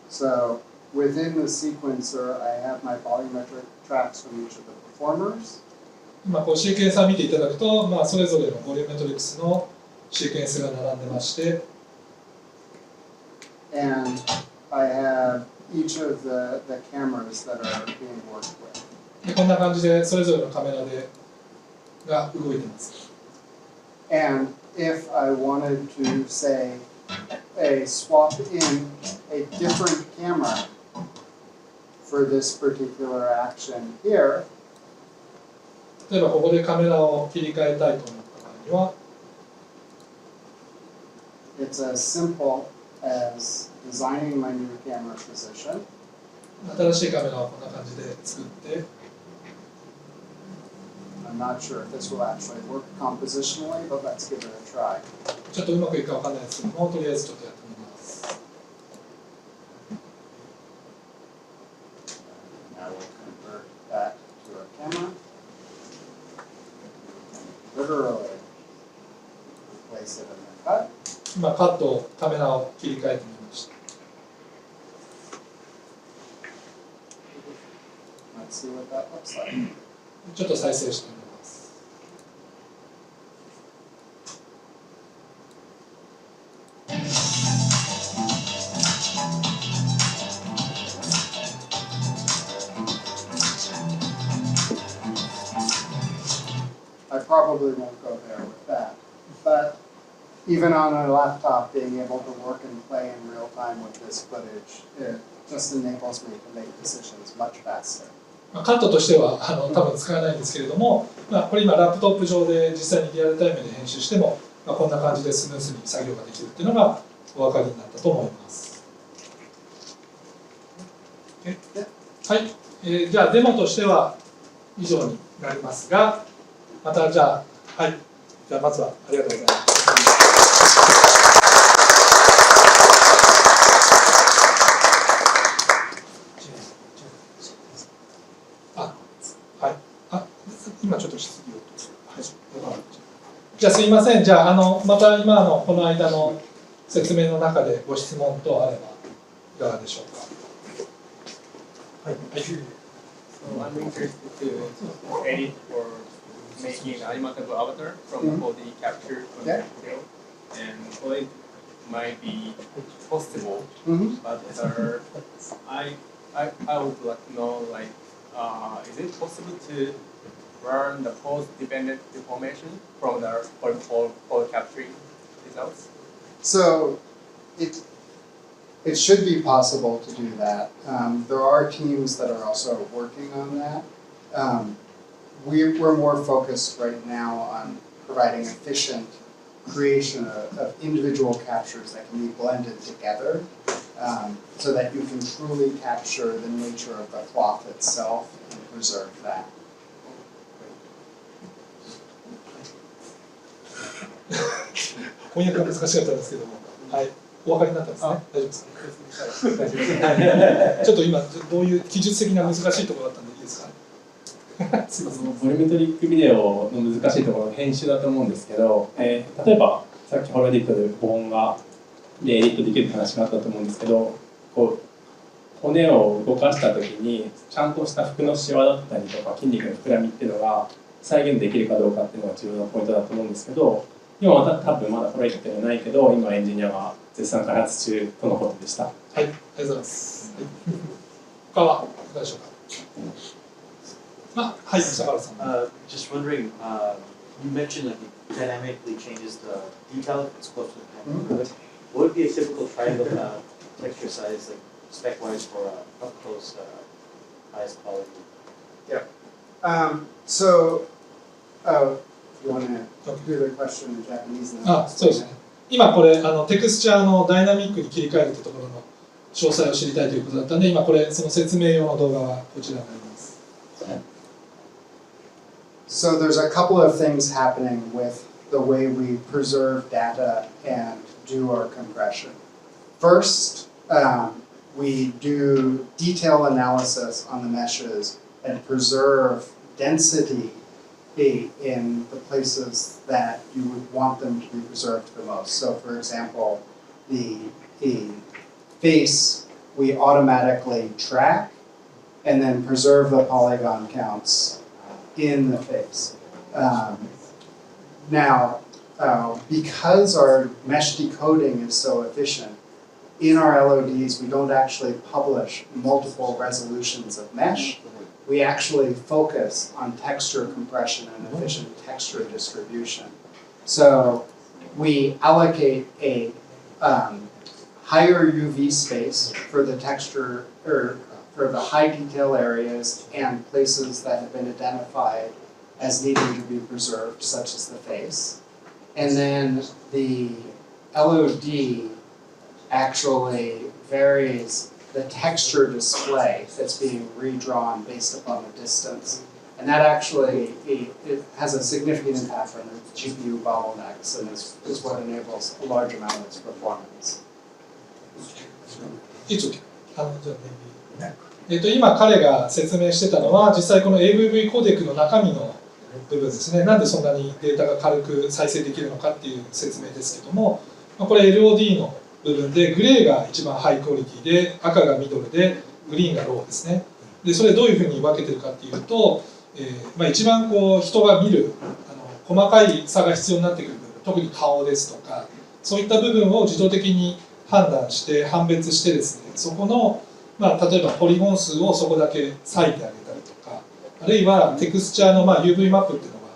So within the sequencer, I have my volumetric tracks from each of the performers. 今シーケンサー見ていただくと、それぞれのボリューメトリックスのシーケンスが並んでまして、And I have each of the cameras that are being worked with. でこんな感じでそれぞれのカメラが動いてます。And if I wanted to say, swap in a different camera for for this particular action here, 例えばここでカメラを切り替えたいと思った場合には、 it's as simple as designing my new camera position. 新しいカメラをこんな感じで作って、 I'm not sure if this will actually work compositionally, but let's give it a try. ちょっとうまくいくかわかんないですけども、とりあえずちょっとやってみます。 Now we'll convert that to a camera. Literally replace it in the cut. 今カットをカメラを切り替えてみました。 Let's see what that looks like. ちょっと再生してみます。 I probably won't go there with that. But even on a laptop, being able to work and play in real time with this footage, it just enables me to make decisions much faster. カットとしては多分使えないんですけれども、これ今ラップトップ上で実際にリアルタイムで編集しても、こんな感じでスムーズに作業ができるっていうのがお分かりになったと思います。はい、じゃあデモとしては以上になりますが、またじゃあ、はい、じゃあまずはありがとうございます。今ちょっと質疑応答、はい、じゃあすいません、じゃあまた今のこの間の説明の中でご質問等あればいかがでしょうか。はい。So I'm interested to edit or making an animatable avatar from the 4D capture from the video, and well, it might be possible, but I would like to know, like, is it possible to learn the pose-dependent deformation from the for capturing results? So it should be possible to do that. There are teams that are also working on that. We're more focused right now on providing efficient creation of individual captures that can be blended together, so that you can truly capture the nature of the cloth itself and preserve that. 翻訳が難しかったんですけども、はい、お分かりになったんですね。大丈夫ですか。ちょっと今どういう技術的な難しいところだったんでいいですか。すみません。ボリュメトリックビデオの難しいところの編集だと思うんですけど、例えばさっきホロエディットでボーンがでエディットできるって話があったと思うんですけど、こう骨を動かした時にちゃんとした服のシワだったりとか筋肉の膨らみっていうのが再現できるかどうかっていうのが重要なポイントだと思うんですけど、今は多分まだホロエディットではないけど、今エンジニアが絶賛開発中とのことでした。はい、ありがとうございます。他はいかがでしょうか。はい、北原さん。Just wondering, you mentioned like it dynamically changes the detail if it's close to the camera. What would be a typical triangle texture size, like spec-wise, for up close, highest quality? Yeah. So, you want to do the question in Japanese? そうですね。今これテクスチャーのダイナミックに切り替えるというところの詳細を知りたいということだったので、今これその説明用の動画はこちらになります。So there's a couple of things happening with the way we preserve data and do our compression. First, we do detail analysis on the meshes and preserve density in the places that you would want them to be preserved the most. So for example, the face we automatically track and then preserve the polygon counts in the face. Now, because our mesh decoding is so efficient, in our LODs we don't actually publish multiple resolutions of mesh. We actually focus on texture compression and efficient texture distribution. So we allocate a higher UV space for the texture, or for the high detail areas and places that have been identified as needing to be preserved, such as the face. And then the LOD actually varies the texture display that's being redrawn based upon the distance. And that actually it has a significant impact on the GPU bottlenecks and is what enables a large amount of its performance. 今彼が説明してたのは実際この AVV コーデックの中身の部分ですね。なんでそんなにデータが軽く再生できるのかっていう説明ですけども、これ LOD の部分でグレーが一番ハイクオリティで赤がミドルでグリーンがローですね。でそれどういうふうに分けてるかっていうと、一番こう人が見る細かい差が必要になってくる部分、特に顔ですとかそういった部分を自動的に判断して判別してですね、そこの、例えばポリゴン数をそこだけ割いてあげたりとか、あるいはテクスチャーの、UV マップっていうのが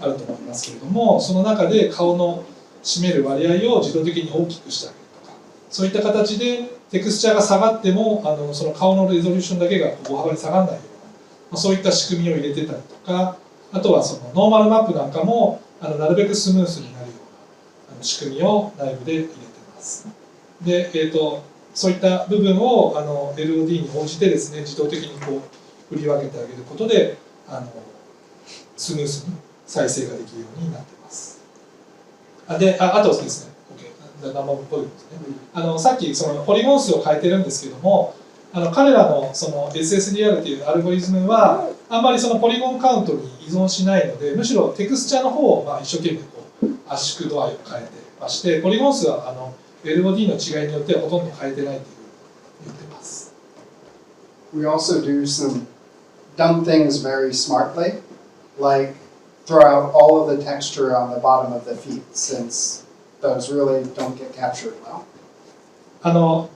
あると思いますけれども、その中で顔の占める割合を自動的に大きくしてあげるとか、そういった形でテクスチャーが下がってもその顔のレゾリューションだけが大幅に下がらないような、そういった仕組みを入れてたりとか、あとはそのノーマルマップなんかもなるべくスムースになるような仕組みを内部で入れてます。で、そういった部分をLOD に応じてですね、自動的にこう振り分けてあげることでスムースに再生ができるようになっています。あとですね、生ポリゴンですね。さっきそのポリゴン数を変えてるんですけども、彼らのその SSDR というアルゴリズムはあんまりそのポリゴンカウントに依存しないので、むしろテクスチャーの方を一生懸命こう圧縮度合いを変えてまして、ポリゴン数はLOD の違いによってはほとんど変えてないという言ってます。We also do some dumb things very smartly, like throw out all of the texture on the bottom of the feet, since those really don't get captured well.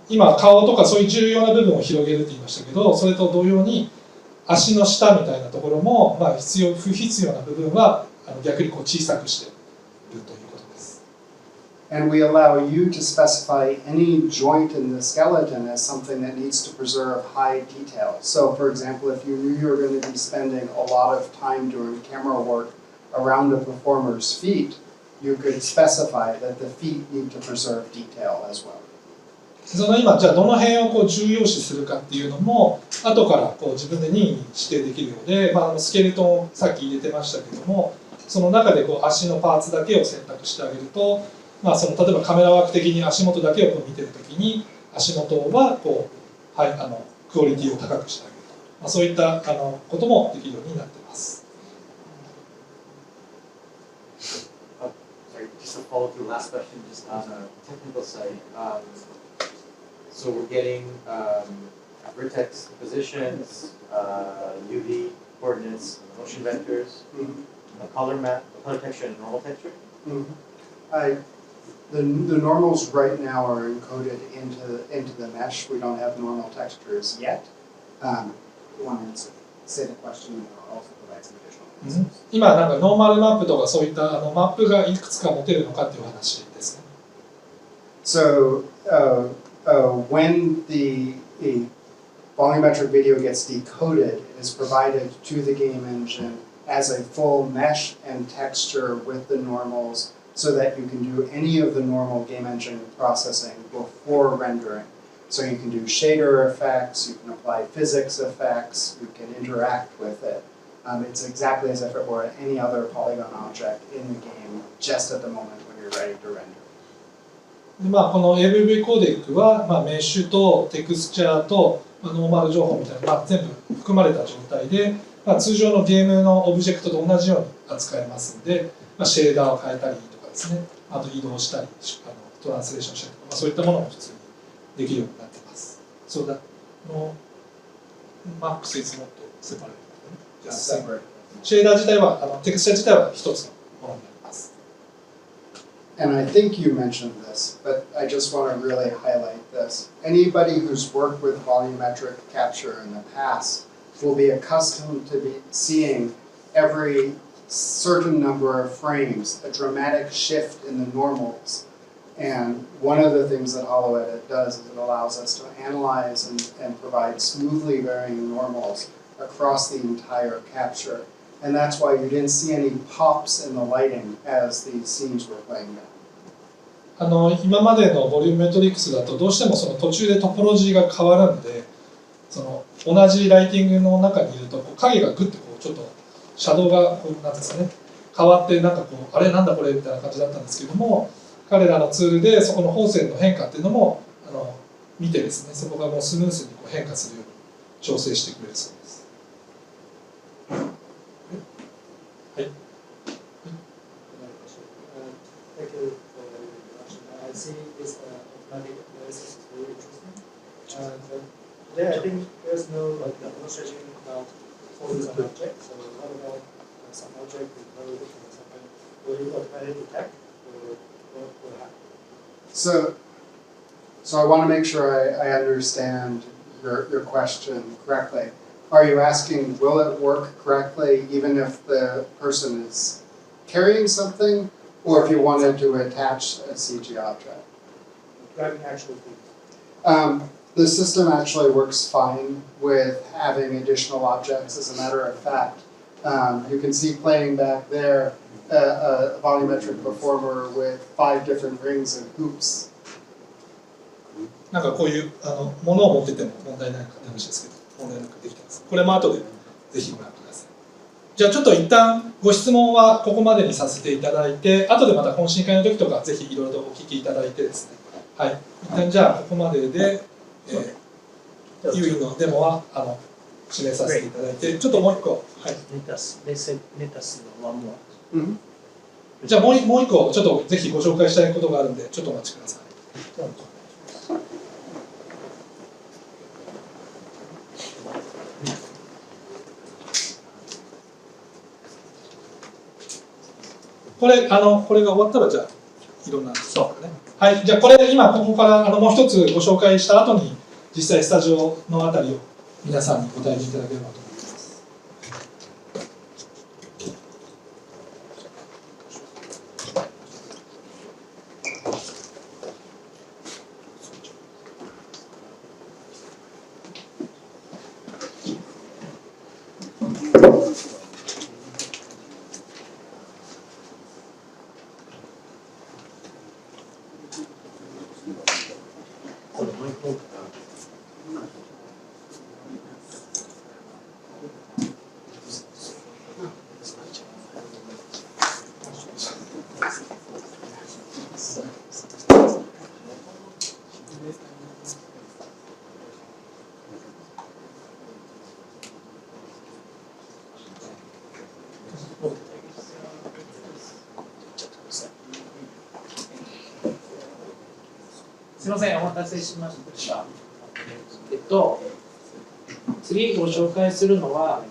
今顔とかそういう重要な部分を広げるって言いましたけど、それと同様に足の下みたいなところも、不必要な部分は逆にこう小さくしているということです。And we allow you to specify any joint in the skeleton as something that needs to preserve high detail. So, for example, if you knew you were going to be spending a lot of time doing camera work around a performer's feet, you could specify that the feet need to preserve detail as well. その今じゃあどの辺をこう重要視するかっていうのも後からこう自分で任意に指定できるので、スケルトンをさっき入れてましたけども、その中でこう足のパーツだけを選択してあげると、その例えばカメラワーク的に足元だけをこう見てるときに足元はこう、クオリティを高くしてあげると、そういったこともできるようになっています。Sorry, just a follow through last question, just on a technical side. So we're getting vertex positions, UV coordinates, motion vectors, a color map, a color texture, and a normal texture. The normals right now are encoded into the mesh. We don't have normal textures yet. You want to say the question, and I'll also provide some additional answers. 今なんかノーマルマップとかそういったマップがいくつか持てるのかっていう話ですね。So when the volumetric video gets decoded, it is provided to the game engine as a full mesh and texture with the normals, so that you can do any of the normal game engine processing before rendering. So you can do shader effects, you can apply physics effects, you can interact with it. It's exactly as if it were any other polygon object in the game, just at the moment when you're ready to render. この AVV コーデックは、メッシュとテクスチャーと、ノーマル情報みたいな、全部含まれた状態で、通常のゲームのオブジェクトと同じように扱えますので、シェーダーを変えたりとかですね、あと移動したりトランスレーションしたりとか、そういったものも普通にできるようになっています。そうだ、Max is not separate.シェーダー自体は、テクスチャー自体は一つのものになります。And I think you mentioned this, but I just want to really highlight this. Anybody who's worked with volumetric capture in the past will be accustomed to seeing every certain number of frames a dramatic shift in the normals And one of the things that HoloEdit does is it allows us to analyze and provide smoothly varying normals across the entire capture. And that's why you didn't see any pops in the lighting as the scenes were playing out. 今までのボリュームメトリックスだとどうしてもその途中でトポロジーが変わるんで、その同じライティングの中にいるとこう影がグッてこうちょっとシャドウがこうなんですかね、変わってなんかこうあれなんだこれみたいな感じだったんですけども、彼らのツールでそこの方線の変化っていうのも見てですね、そこがもうスムーズにこう変化するように調整してくれるそうです。はい。Thank you for your introduction. I see this automatic analysis is very interesting. Today I think there's no no staging about always an object. So what about some object with no different something? Will you automatically detect or what will happen? So I want to make sure I understand your question correctly. Are you asking, will it work correctly even if the person is carrying something, or if you wanted to attach a CG object? Grabbing actual things. The system actually works fine with having additional objects. As a matter of fact, you can see playing back there a volumetric performer with 5 different rings and hoops. なんかこういうものを持ってても問題ないかって話ですけど、問題なくできてます。これも後でぜひご覧ください。じゃあちょっと一旦ご質問はここまでにさせていただいて、後でまた懇親会の時とかぜひいろいろとお聞きいただいてですね。はい。一旦じゃあここまでで、ユーイのデモは締めさせていただいて、ちょっともう一個、はい。レタスのワンモア。じゃあもう一個ちょっとぜひご紹介したいことがあるんで、ちょっとお待ちください。これが終わったらじゃあいろんなそうね。はい、じゃあこれ今ここからもう一つご紹介した後に実際スタジオのあたりを皆さんにご体験いただければと思います。すみません、お待たせしました。次ご紹介するのは、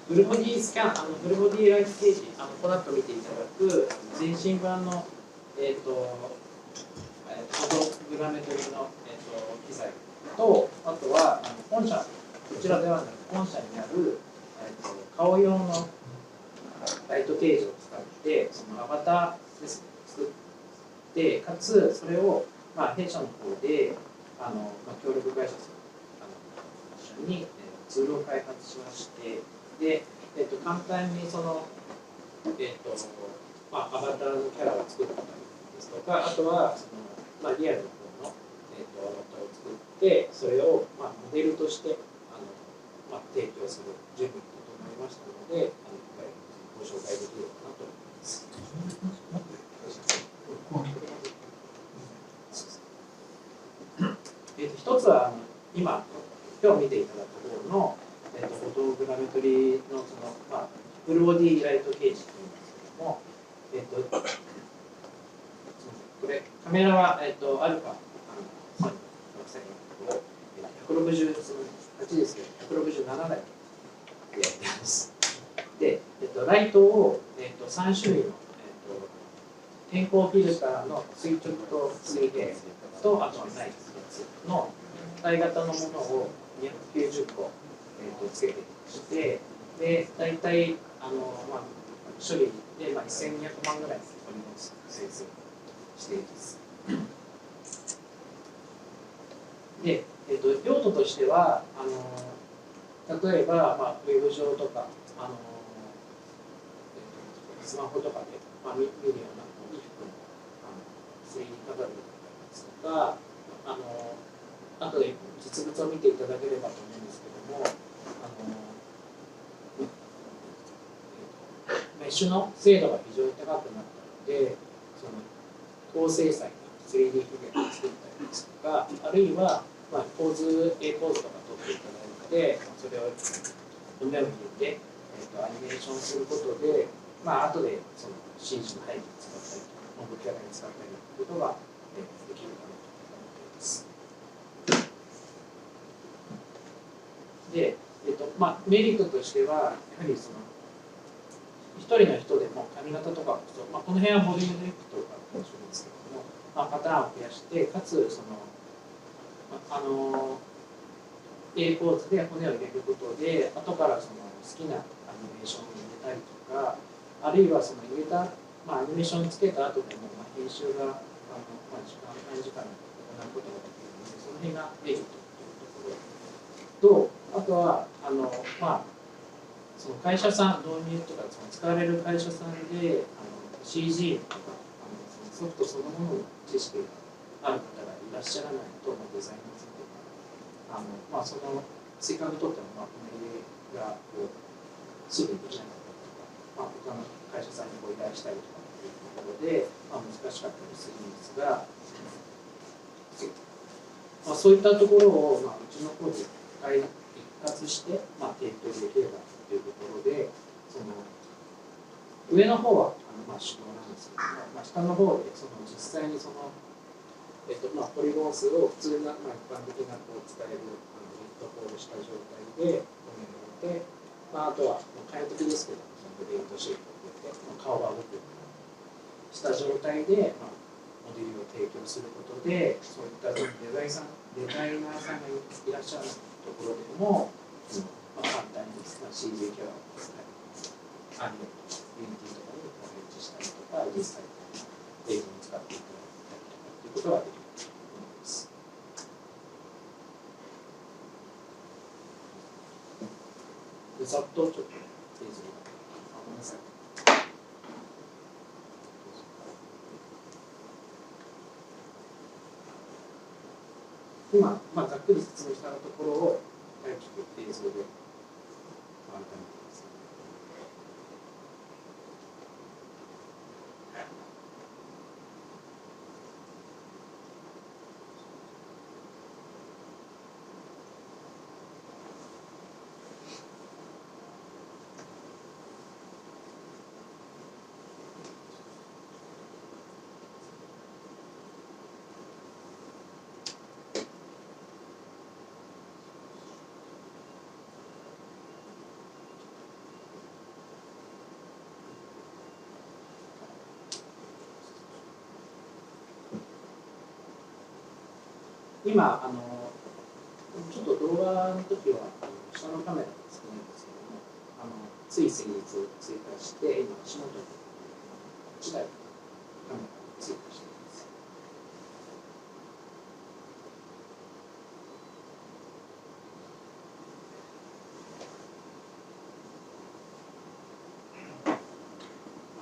フルボディスキャン、フルボディライトページ、この後見ていただく全身版の、フォトグラメトリの、機材と、あとは本社、こちらではなく本社にある、顔用のライトページを使って、そのアバターですね。作ってかつそれを、弊社の方で協力会社さん一緒にツールを開発しまして、で、簡単にその、アバターのキャラを作ったりですとか、あとはその、リアルの方の、アバターを作ってそれを、モデルとして提供する準備が整いましたので、今回ご紹介できればなと思います。一つは今見ていただく方の、フォトグラメトリのフルボディライトケージというんですけども、これカメラは、アルファの168ですけど167台でやっています。で、ライトを、3種類の、偏光フィルターの垂直と水平とあとはないの大型のものを290個、つけていまして、で大体処理で、1200万ぐらいポリゴン数生成しています。で、用途としては、例えば、ウェブ上とか、スマホとかで、見るような衣服の3D カタログですとか、あとで実物を見ていただければと思うんですけども、メッシュの精度が非常に高くなったので、その高精細な 3D フィギュアを作ったりですとか、あるいは、ポーズ、A ポーズとか撮っていただいて、それを分量に入れて、アニメーションすることで、後でその CG の背景に使ったりとか、文部キャラに使ったりということができるかなと思っています。で、メリットとしては、やはりその一人の人でも髪型とか、この辺はボディメトリックとかもそうですけども、パターンを増やして、かつそのA ポーズで骨を入れることで、後からその好きなアニメーションを入れたりとか、あるいはその入れた、アニメーションをつけた後でも、編集が短時間で行うことができるので、その辺がメリットというところと、あとはその会社さん、導入とかその使われる会社さんでCG とかそのソフトそのものの知識がある方がいらっしゃらないと、デザインについてそのせっかく取ってもこの絵がすぐにできなかったりとか、他の会社さんにご依頼したりとかっていうところで、難しかったりするんですが、そういったところを、うちの方で一括して、提供できればというところで、その上の方は手動なんですけども、下の方でその実際にその、ポリゴン数を普通な、一般的な使えるネットフォールした状態で骨を入れて、あとは簡易的ですけど、ブレードシートを入れて、顔が動くようにした状態で、モデルを提供することで、そういったデザイナーさんがいらっしゃるところでも、簡単にCG キャラを使い、アニメとか、ユニティとかに配置したりとか、実際に映像に使っていただいたりとかということができると思います。で、ざっとちょっと映像が、ごめんなさい。今、ざっくり説明したところを、ちょっと映像で改めてます。今ちょっと動画の時は下のカメラが少ないんですけども、つい先日追加して、今足元に1台カメラを追加しています。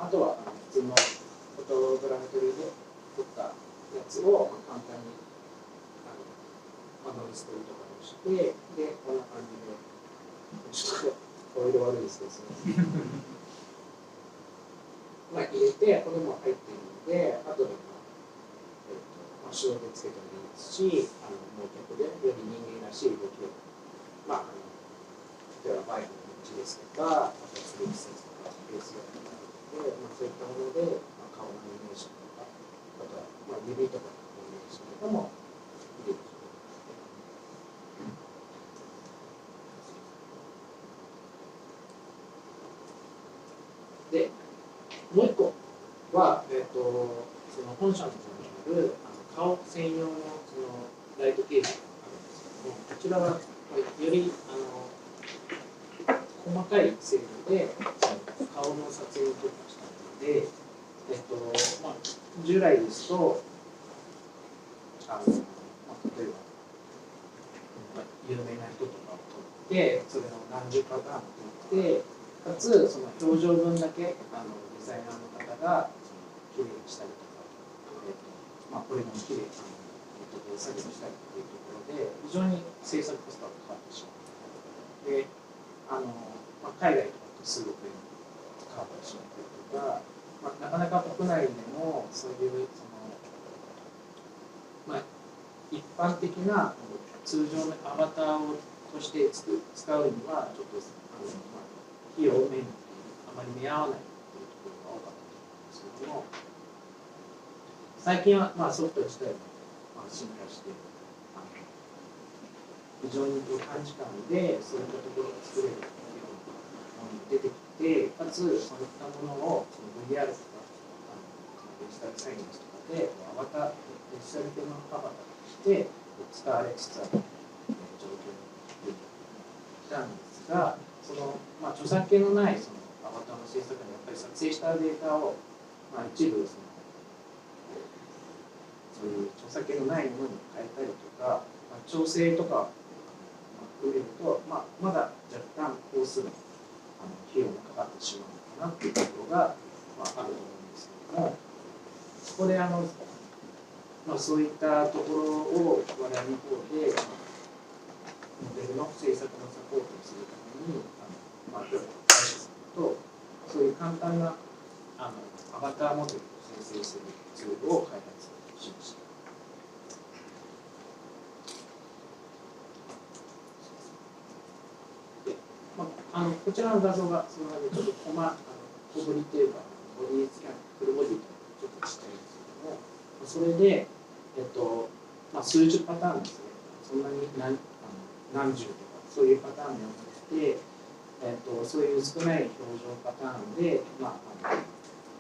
あとは普通のフォトグラメトリーで撮ったやつを簡単にノイズ取りとかをして、で、こんな感じで、ちょっと顔色悪いですけど、入れて、これも入っているので、あとで手動でつけてもいいですし、もう結構でより人間らしい動きを、例えばバイクの道ですとか、あとはスリープセンスとか、ベースがあるので、そういったもので、顔のアニメーションとか、あとは指とかのアニメーションとかも入れる。で、もう一個は、その本社の方にある顔専用のそのライトケースがあるんですけども、こちらはより細かい精度で顔の撮影を撮ったしたので、まあ、従来ですとまあ、例えば、まあ、有名な人とかを撮ってそれの何十パターンを撮ってかつその表情分だけデザイナーの方がきれいにしたりとか、まあ、これもきれいに作業したりというところで非常に制作コストがかかってしまう。でまあ、海外とかと数億円かかってしまったりとか、まあ、なかなか国内でもそういうまあ、一般的な通常のアバターをとして使うにはちょっとまあ、費用面にあまり見合わないというところが多かったと思うんですけども、最近はまあソフト自体も進化して非常に短時間でそういったところが作れるようなものが出てきて、かつそういったものをVR とかデジタルサイエンスとかでアバターデジタル系のアバターとして使われつつある状況に来たんですが、まあ、著作権のないそのアバターの制作にやっぱり撮影したデータを、まあ、一部そういう著作権のないものに変えたりとか、まあ、調整とか含めると、まあ、まだ若干工数の費用がかかってしまうのかなというところが、まあ、あると思うんですけれども、そこでまあ、そういったところを我々の方でモデルの制作のサポートをするためにまあ、会社さんとそういう簡単なアバターモデルを生成するツールを開発しました。でまあ、こちらの画像がそのちょっと小ぶりというかボディスキャンフルボディというのがちょっとちっちゃいんですけども、それでまあ、数十パターンですね、そんなに何十とかそういうパターンではなくて、そういう少ない表情パターンで、まあ、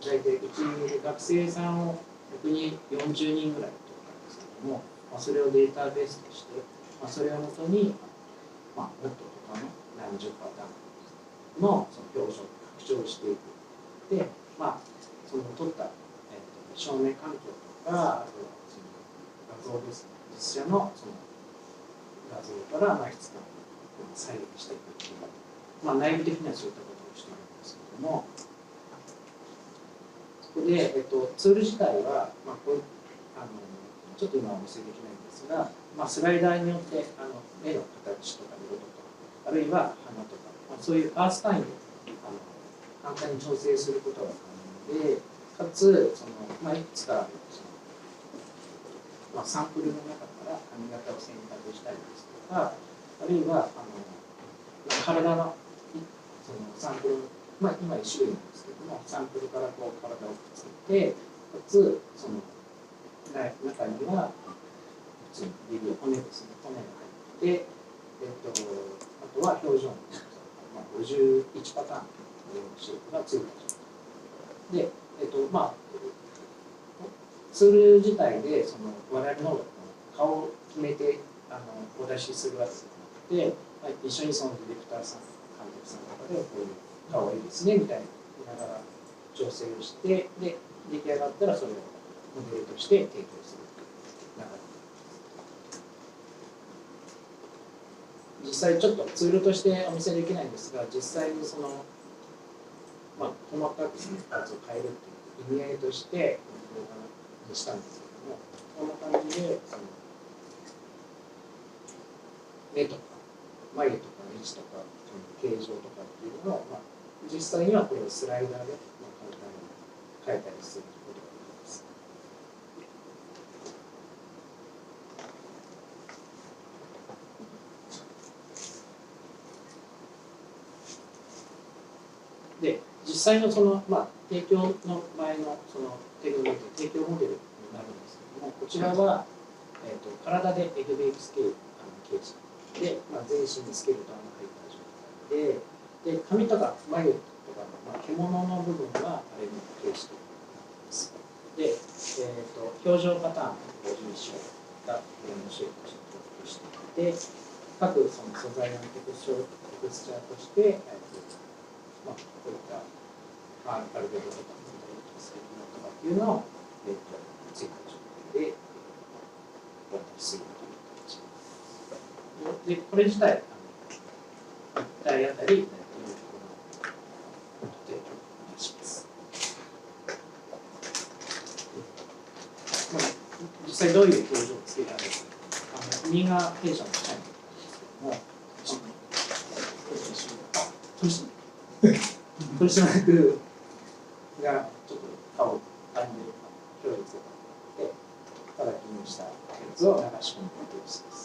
大体うちで学生さんを逆に40人ぐらいとったんですけども、まあ、それをデータベースとして、まあ、それをもとに、まあ、もっと他の何十パターンのその表情を拡張していく。で、まあ、その撮った、照明環境とか、あとは画像ですね、実写のその画像からいくつか再現していくっていう、まあ、内部的にはそういったことをしているんですけれども、そこで、ツール自体は、まあ、ちょっと今はお見せできないんですが、まあ、スライダーによって目の形とか色とか、あるいは鼻とか、まあ、そういうアース単位で簡単に調整することが可能で、かつまあ、いくつかまあ、サンプルの中から髪型を選択したりですとか、あるいは体のそのサンプル、まあ、今1種類なんですけども、サンプルからこう体をくっつけて、かつその中には普通に指骨ですね、骨が入って、あとは表情の、まあ、51パターンのシェイプがついた状態で、まあツール自体で我々の顔を決めてお出しするわけではなくて、一緒にそのディレクターさん、監督さんとかでこういう顔いいですねみたいな言いながら調整をして、で出来上がったらそれをモデルとして提供するという流れ。実際ちょっとツールとしてお見せできないんですが、実際にまあ、細かくパーツを変えるという意味合いとして動画にしたんですけども、こんな感じで目とか眉とか位置とか形状とかっていうのを、まあ、実際にはこれをスライダーで簡単に変えたりすることができます。で、実際のまあ、提供の場合の提供モデルになるんですけども、こちらは、体でエグベイクスケール形式で、まあ、全身にスケルトンが入った状態で、髪とか眉とかの、まあ、獣の部分はあれの形式になります。で、表情パターン51種がこれのシェイプとして登録していて、各その素材のテクスチャーとして、まあ、こういったある程度とかするのとかっていうのを、追加の状態でお渡しするという形で、これ自体1体あたり実際どういう表情をつけたら君が弊社の社員なんですけども、取締役がちょっと顔を感じる表情をつけたので、ただ記入したやつを流し込んでいく様子です。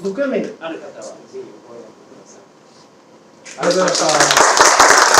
ご興味ある方はぜひお声掛けください。ありがとうございました。